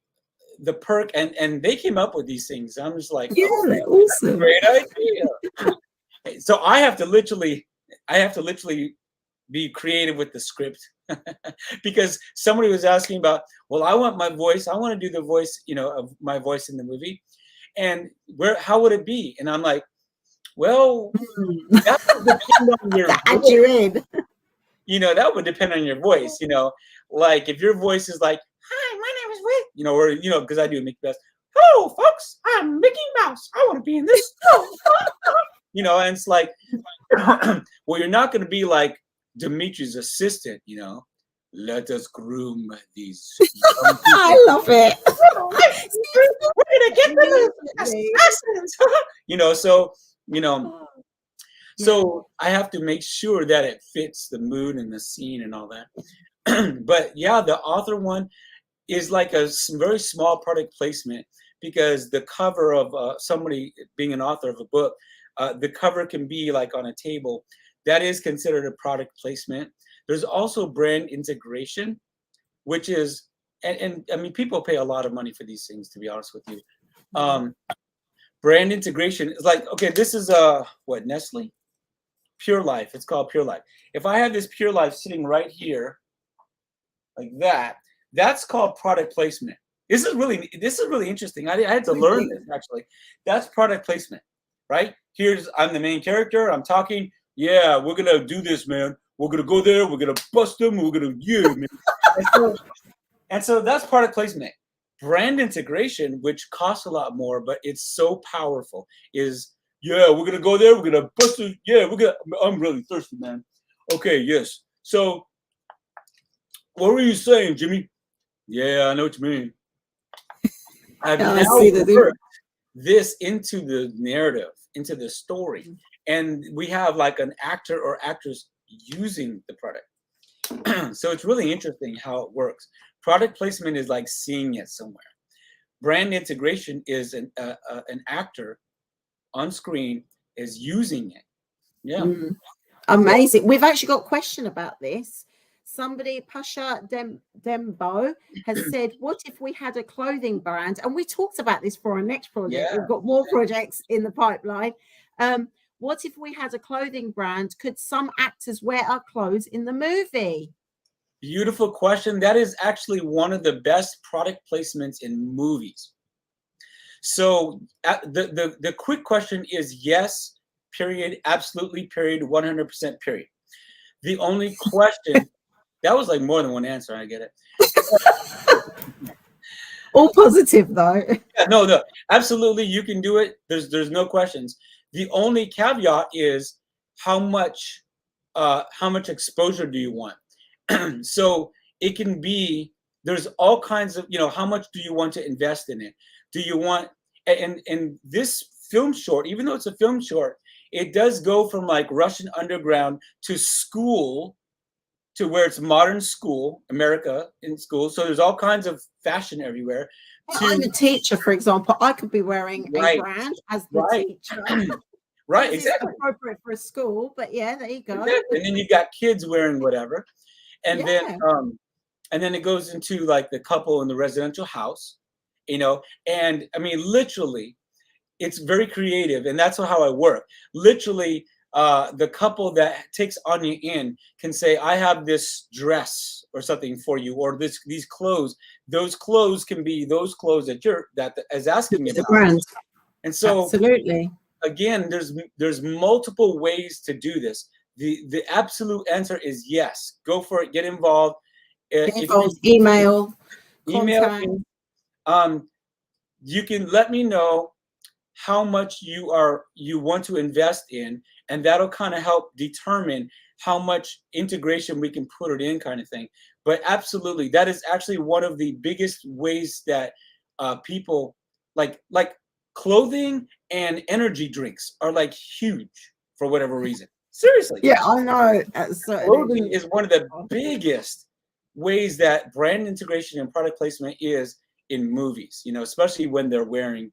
perk, and they came up with these things. I'm just like, Yeah, oh, they're awesome. great idea. So I have to literally be creative with the script because somebody was asking about, well, I want to do the voice, of my voice in the movie, and how would it be? And I'm like, well, that would depend on your Add you in. that would depend on your voice, like if your voice is like, hi, my name is Rick, or because I do Mickey Mouse. Hello, folks, I'm Mickey Mouse. I want to be in this. And it's like, well, you're not going to be like Dimitri's assistant, let us groom these. I love it. We're gonna get the assassins. So I have to make sure that it fits the mood and the scene and all that. But yeah, the author one is like a very small product placement, because the cover of somebody being an author of a book, the cover can be like on a table. That is considered a product placement. There's also brand integration, which is, and I mean, people pay a lot of money for these things, to be honest with you. Brand integration is like, okay, this is what, Nestle? Pure Life. It's called Pure Life. If I have this Pure Life sitting right here, like that, that's called product placement. This is really interesting. I had to learn this, actually. That's product placement, right? I'm the main character. I'm talking. Yeah, we're gonna do this, man. We're gonna go there. We're gonna bust them. We're gonna man. And so that's product placement. Brand integration, which costs a lot more, but it's so powerful, is, yeah, we're gonna go there. We're gonna bust it. Yeah, I'm really thirsty, man. Okay, yes. So, what were you saying, Jimmy? Yeah, I know what you mean. I've now worked this into the narrative, into the story, and we have like an actor or actress using the product. So it's really interesting how it works. Product placement is like seeing it somewhere. Brand integration is an actor on screen is using it. Yeah. Amazing. We've actually got a question about this. Somebody, Pasha Dembo, has said, what if we had a clothing brand? And we talked about this for our next project. Yeah. We've got more projects in the pipeline. What if we had a clothing brand? Could some actors wear our clothes in the movie? Beautiful question. That is actually one of the best product placements in movies. So the quick question is yes, period, absolutely, period, 100%, period. The only question, that was like more than one answer, I get it. All positive though. Yeah, no, absolutely, you can do it. There's no questions. The only caveat is how much exposure do you want? So it can be, there's all kinds of, how much do you want to invest in it? Do you want, and this film short, even though it's a film short, it does go from like Russian underground to school, to where it's modern school, America in school. So there's all kinds of fashion everywhere. I'm a teacher, for example. I could be wearing a brand as the teacher. Right, exactly. It's appropriate for a school, but yeah, there you go. Exactly. And then you've got kids wearing whatever. And then it goes into like the couple in the residential house, and I mean, literally, it's very creative, and that's how I work. Literally, the couple that takes Anya in can say, I have this dress or something for you, or these clothes. Those clothes can be those clothes that is asking me about. The brand. And so, absolutely. Again, there's multiple ways to do this. The absolute answer is yes. Go for it. Get involved. Email. You can let me know how much you want to invest in, and that'll kind of help determine how much integration we can put it in, kind of thing. But absolutely, that is actually one of the biggest ways that people like clothing and energy drinks are like huge for whatever reason. Seriously. Yeah, I know. Clothing is one of the biggest ways that brand integration and product placement is in movies, especially when they're wearing,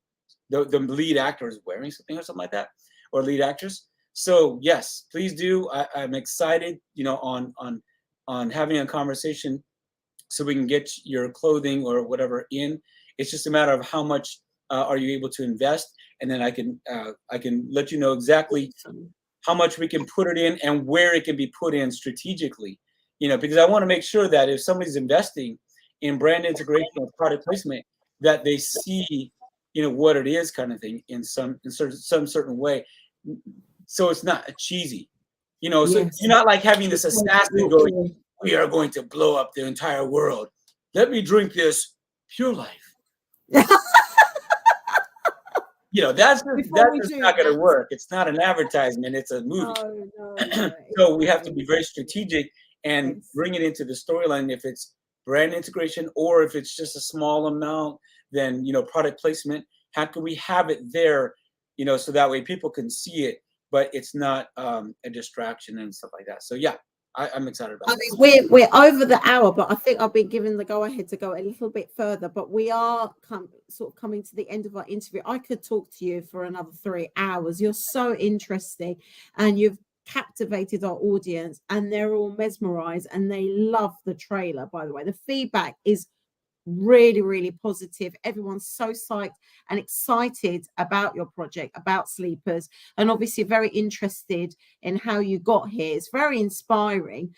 the lead actor is wearing something or something like that, or lead actress. So yes, please do. I'm excited, on having a conversation so we can get your clothing or whatever in. It's just a matter of how much are you able to invest, and then I can let you know exactly how much we can put it in and where it can be put in strategically. Because I want to make sure that if somebody's investing in brand integration or product placement, that they see, what it is, kind of thing, in some certain way, so it's not cheesy. So Yes. you're not like having this assassin going, we are going to blow up the entire world. Let me drink this Pure Life. That's just not going to work. It's not an advertisement. It's a movie. No. So we have to be very strategic and bring it into the storyline. If it's brand integration or if it's just a small amount, then, product placement, how can we have it there, so that way people can see it, but it's not a distraction and stuff like that. So yeah, I'm excited about it. I mean, we're over the hour, but I think I've been given the go ahead to go a little bit further, but we are sort of coming to the end of our interview. I could talk to you for another 3 hours. You're so interesting, and you've captivated our audience, and they're all mesmerized, and they love the trailer. By the way, the feedback is really, really positive. Everyone's so psyched and excited about your project, about Sleepers, and obviously very interested in how you got here. It's very inspiring.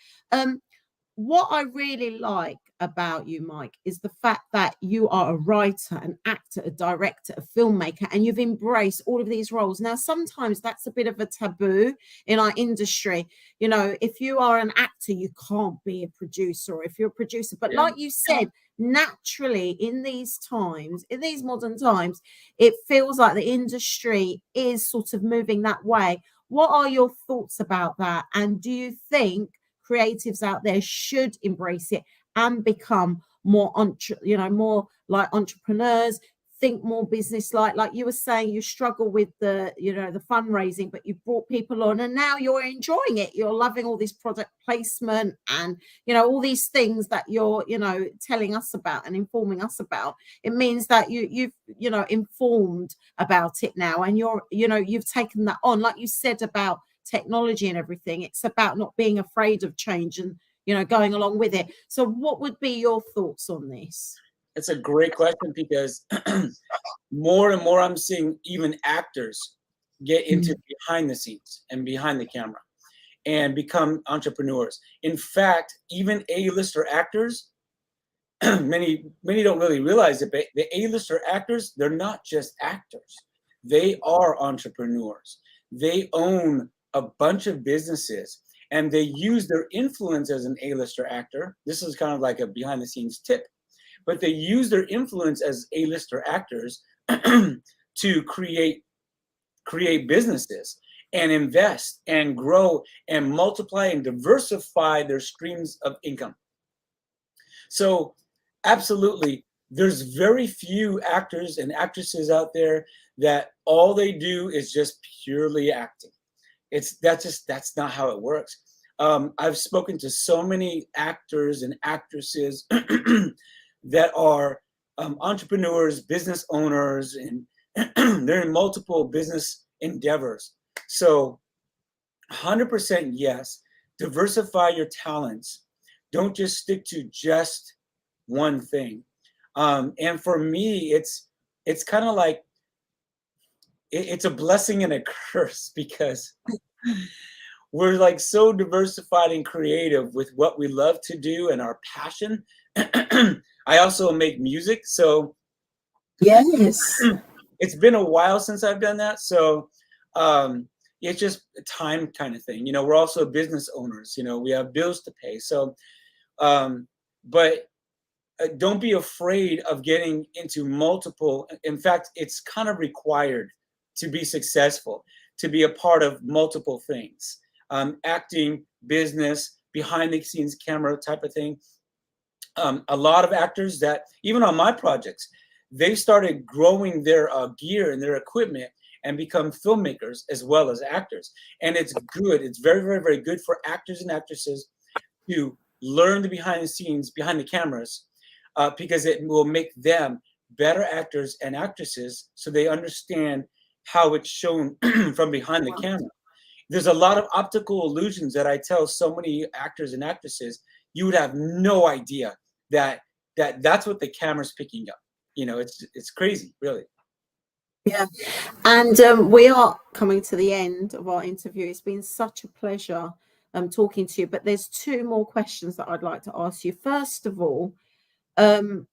What I really like about you, Mike, is the fact that you are a writer, an actor, a director, a filmmaker, and you've embraced all of these roles. Now, sometimes that's a bit of a taboo in our industry. If you are an actor, you can't be a producer, or if you're a producer. But like you said, naturally, in these times, in these modern times, it feels like the industry is sort of moving that way. What are your thoughts about that? And do you think creatives out there should embrace it and become more more like entrepreneurs, think more business like you were saying? You struggle with the the fundraising, but you brought people on, and now you're enjoying it. You're loving all this product placement and all these things that you're telling us about and informing us about. It means that you've informed about it now, and you've taken that on, like you said about technology and everything. It's about not being afraid of change and going along with it. So what would be your thoughts on this? It's a great question, because more and more I'm seeing even actors get into behind the scenes and behind the camera and become entrepreneurs. In fact, even A-lister actors, many don't really realize it, but the A-lister actors, they're not just actors. They are entrepreneurs. They own a bunch of businesses, and they use their influence as an A-lister actor. This is kind of like a behind the scenes tip, but they use their influence as A-lister actors to create businesses and invest and grow and multiply and diversify their streams of income. So absolutely, there's very few actors and actresses out there that all they do is just purely acting. That's not how it works. I've spoken to so many actors and actresses that are entrepreneurs, business owners, and they're in multiple business endeavors. So 100% yes, diversify your talents. Don't just stick to just one thing. And for me, it's kind of like, it's a blessing and a curse, because we're like so diversified and creative with what we love to do and our passion. I also make music, so yes, it's been a while since I've done that. So it's just a time kind of thing. We're also business owners. We have bills to pay. So, but don't be afraid of getting into multiple. In fact, it's kind of required to be successful, to be a part of multiple things. Acting, business, behind the scenes camera type of thing. A lot of actors that, even on my projects, they started growing their gear and their equipment and become filmmakers as well as actors. And it's good. It's very, very, very good for actors and actresses to learn the behind the scenes, behind the cameras, because it will make them better actors and actresses, so they understand how it's shown from behind the camera. There's a lot of optical illusions that I tell so many actors and actresses, you would have no idea that's what the camera's picking up. You know, it's crazy, really. Yeah. And we are coming to the end of our interview. It's been such a pleasure talking to you, but there's two more questions that I'd like to ask you. First of all, a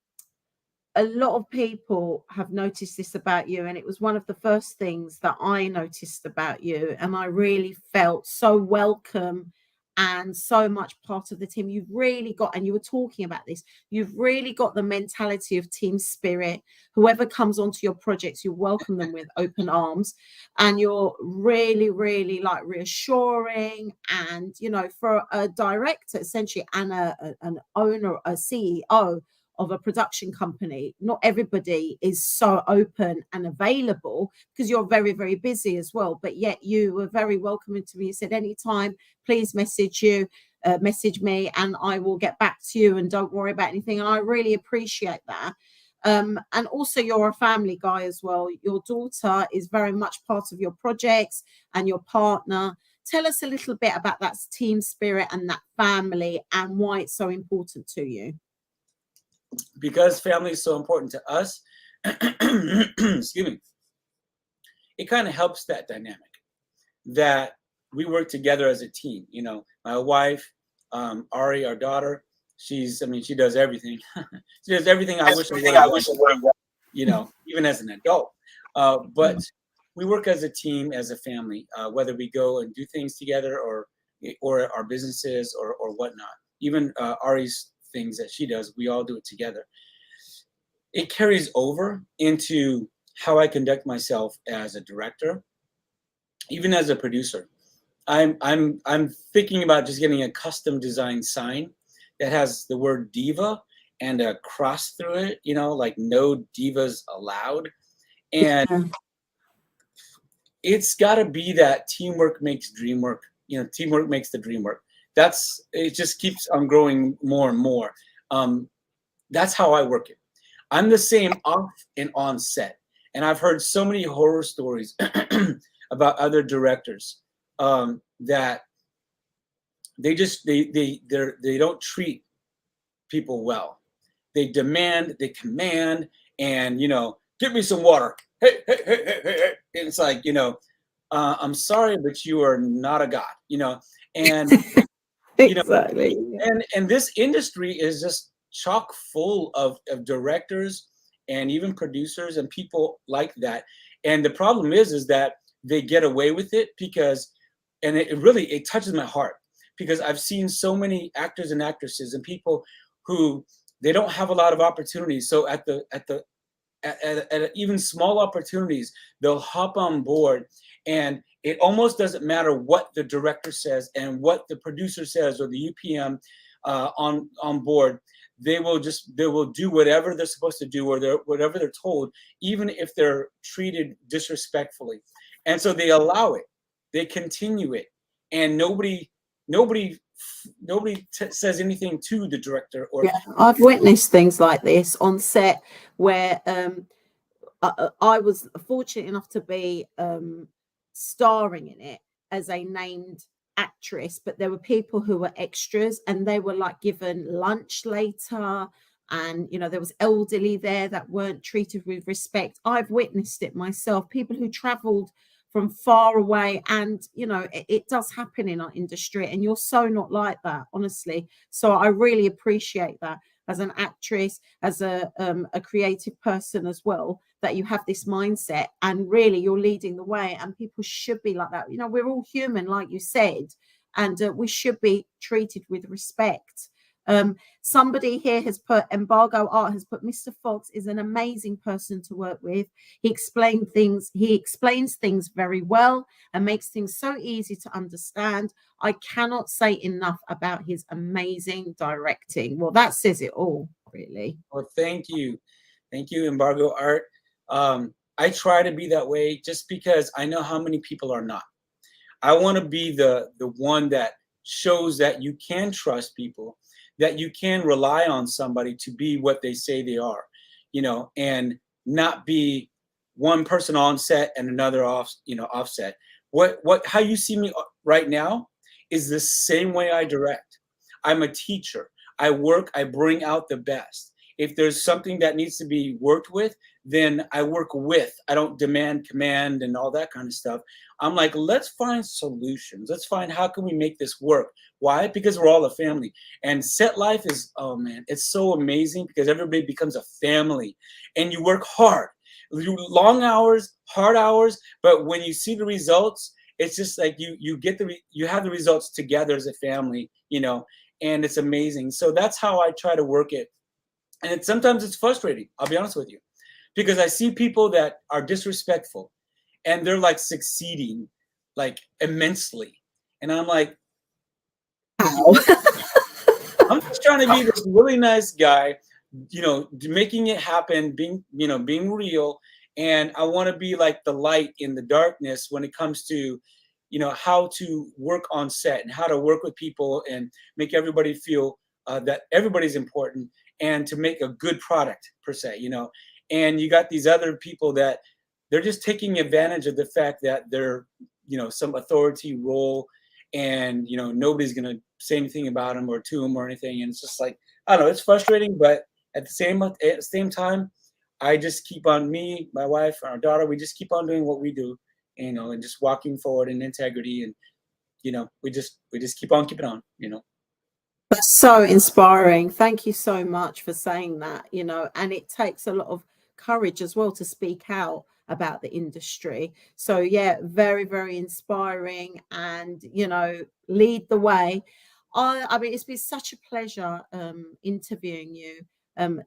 lot of people have noticed this about you, and it was one of the first things that I noticed about you, and I really felt so welcome and so much part of the team. You've really got, and you were talking about this, you've really got the mentality of team spirit. Whoever comes onto your projects, you welcome them with open arms, and you're really, really like reassuring. And, you know, for a director essentially and an owner, a CEO of a production company, not everybody is so open and available, because you're very, very busy as well. But yet you were very welcoming to me. You said, anytime, please message me, and I will get back to you, and don't worry about anything. And I really appreciate that. And also, you're a family guy as well. Your daughter is very much part of your projects, and your partner. Tell us a little bit about that team spirit and that family, and why it's so important to you. Because family is so important to us, excuse me, it kind of helps that dynamic, that we work together as a team. You know, my wife, Ari, our daughter, she does everything. She does everything I wish I would have done, you know, even as an adult. But we work as a team, as a family, whether we go and do things together or our businesses or whatnot. Even Ari's things that she does, we all do it together. It carries over into how I conduct myself as a director, even as a producer. I'm thinking about just getting a custom design sign that has the word diva and a cross through it, you know, like no divas allowed. And it's got to be that teamwork makes dream work. You know, teamwork makes the dream work. It just keeps on growing more and more. That's how I work it. I'm the same off and on set. And I've heard so many horror stories about other directors that they don't treat people well. They demand, they command, and, you know, give me some water. Hey. And it's like, you know, I'm sorry, but you are not a god, you know. And Exactly. You know, and this industry is just chock full of directors and even producers and people like that. And the problem is that they get away with it because, and it really touches my heart, because I've seen so many actors and actresses and people who they don't have a lot of opportunities. So at even small opportunities, they'll hop on board, and it almost doesn't matter what the director says and what the producer says or the UPM on board. They will do whatever they're supposed to do, or whatever they're told, even if they're treated disrespectfully. And so they allow it, they continue it, and nobody says anything to the director. Or I've witnessed things like this on set where I was fortunate enough to be starring in it as a named actress, but there were people who were extras, and they were like given lunch later, and, you know, there was elderly there that weren't treated with respect. I've witnessed it myself, people who traveled from far away, and, you know, it does happen in our industry, and you're so not like that, honestly. So I really appreciate that as an actress, as a creative person as well, that you have this mindset, and really you're leading the way, and people should be like that. You know, we're all human, like you said, and we should be treated with respect. Somebody here has put, Embargo Art has put, Mr. Fox is an amazing person to work with. He explains things very well and makes things so easy to understand. I cannot say enough about his amazing directing. Well, that says it all, really. Well, thank you, Embargo Art. I try to be that way just because I know how many people are not. I want to be the one that shows that you can trust people, that you can rely on somebody to be what they say they are, you know, and not be one person on set and another offset. How you see me right now is the same way I direct. I'm a teacher. I bring out the best. If there's something that needs to be worked with, then I work with. I don't demand, command, and all that kind of stuff. I'm like, let's find solutions. Let's find how can we make this work. Why? Because we're all a family. And set life is, oh man, it's so amazing because everybody becomes a family and you work hard. Long hours, hard hours, but when you see the results, it's just like you have the results together as a family, you know, and it's amazing. So that's how I try to work it. And sometimes it's frustrating, I'll be honest with you, because I see people that are disrespectful and they're like succeeding like immensely. And I'm like, Wow. I'm just trying to be this really nice guy, you know, making it happen, being real. And I want to be like the light in the darkness when it comes to, you know, how to work on set and how to work with people and make everybody feel that everybody's important and to make a good product per se, you know. And you got these other people that they're just taking advantage of the fact that they're, you know, some authority role and, you know, nobody's going to say anything about them or to them or anything. And it's just like, I don't know, it's frustrating, but at the same time, I just keep on, me, my wife, our daughter, we just keep on doing what we do, you know, and just walking forward in integrity. And, you know, we just keep on keeping on, you know. That's so inspiring. Thank you so much for saying that, you know, and it takes a lot of courage as well to speak out about the industry. So yeah, very, very inspiring and, you know, lead the way. I mean, it's been such a pleasure interviewing you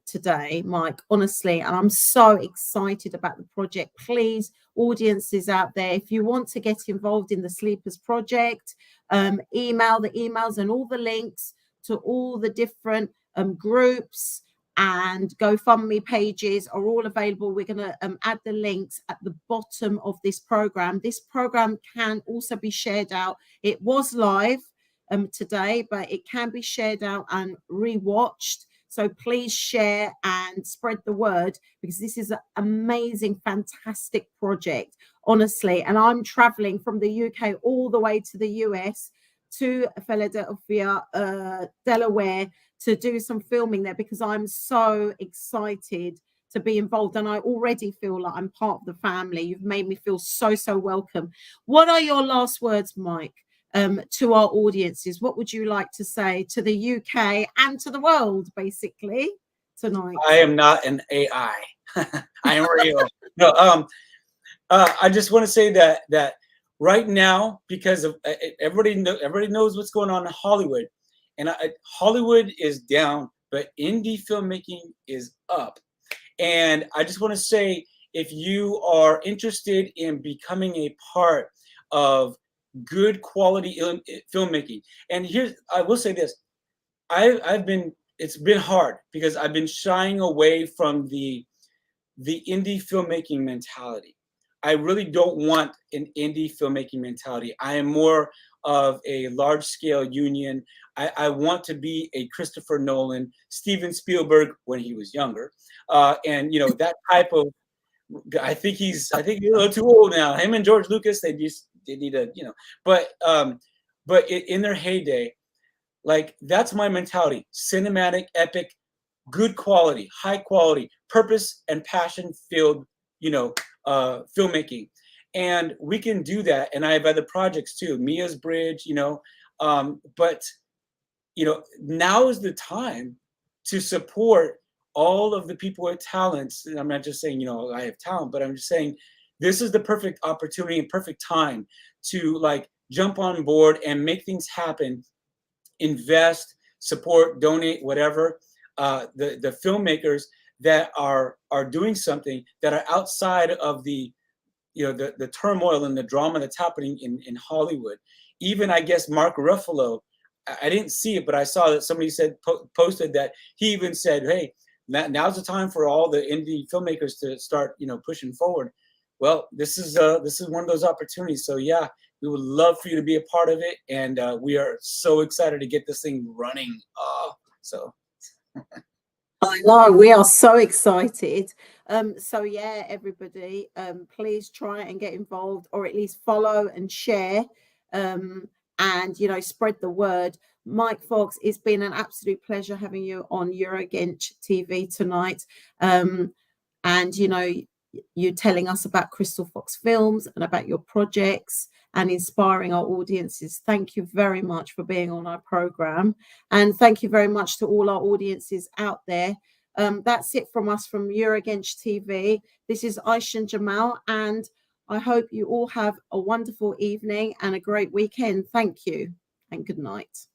today, Mike, honestly, and I'm so excited about the project. Please, audiences out there, if you want to get involved in the Sleepers project, email the emails and all the links to all the different groups and GoFundMe pages are all available. We're going to add the links at the bottom of this program. This program can also be shared out. It was live today, but it can be shared out and rewatched. So please share and spread the word because this is an amazing, fantastic project, honestly. And I'm traveling from the UK all the way to the US to Philadelphia, Delaware, to do some filming there because I'm so excited to be involved. And I already feel like I'm part of the family. You've made me feel so, so welcome. What are your last words, Mike, to our audiences? What would you like to say to the UK and to the world, basically, tonight? I am not an AI. I am real. No, I just want to say that right now, because of everybody knows what's going on in Hollywood, and Hollywood is down, but indie filmmaking is up. And I just want to say, if you are interested in becoming a part of good quality filmmaking, and I will say this, it's been hard because I've been shying away from the indie filmmaking mentality. I really don't want an indie filmmaking mentality. I am more of a large scale union. I want to be a Christopher Nolan, Steven Spielberg when he was younger. And, you know, that type of, I think he's a little too old now. Him and George Lucas, they need a, you know, but in their heyday, like that's my mentality. Cinematic, epic, good quality, high quality, purpose and passion filled, you know, filmmaking. And we can do that. And I have other projects too, Mia's Bridge, you know, but, you know, now is the time to support all of the people with talents. And I'm not just saying, you know, I have talent, but I'm just saying this is the perfect opportunity and perfect time to like jump on board and make things happen, invest, support, donate, whatever. The filmmakers that are doing something that are outside of the, you know, the turmoil and the drama that's happening in Hollywood. Even I guess Mark Ruffalo, I didn't see it, but I saw that somebody said posted that he even said, hey, now's the time for all the indie filmmakers to start, you know, pushing forward. Well, this is one of those opportunities. So yeah, we would love for you to be a part of it, and we are so excited to get this thing running. So. I know, we are so excited. So yeah, everybody, please try and get involved, or at least follow and share, and you know, spread the word. Mike Fox, it's been an absolute pleasure having you on Eurogench TV tonight. And, you know, you telling us about Crystal Fox Films and about your projects and inspiring our audiences. Thank you very much for being on our program. And thank you very much to all our audiences out there. That's it from us from Eurogench TV. This is Aysen Djemal, and I hope you all have a wonderful evening and a great weekend. Thank you and good night.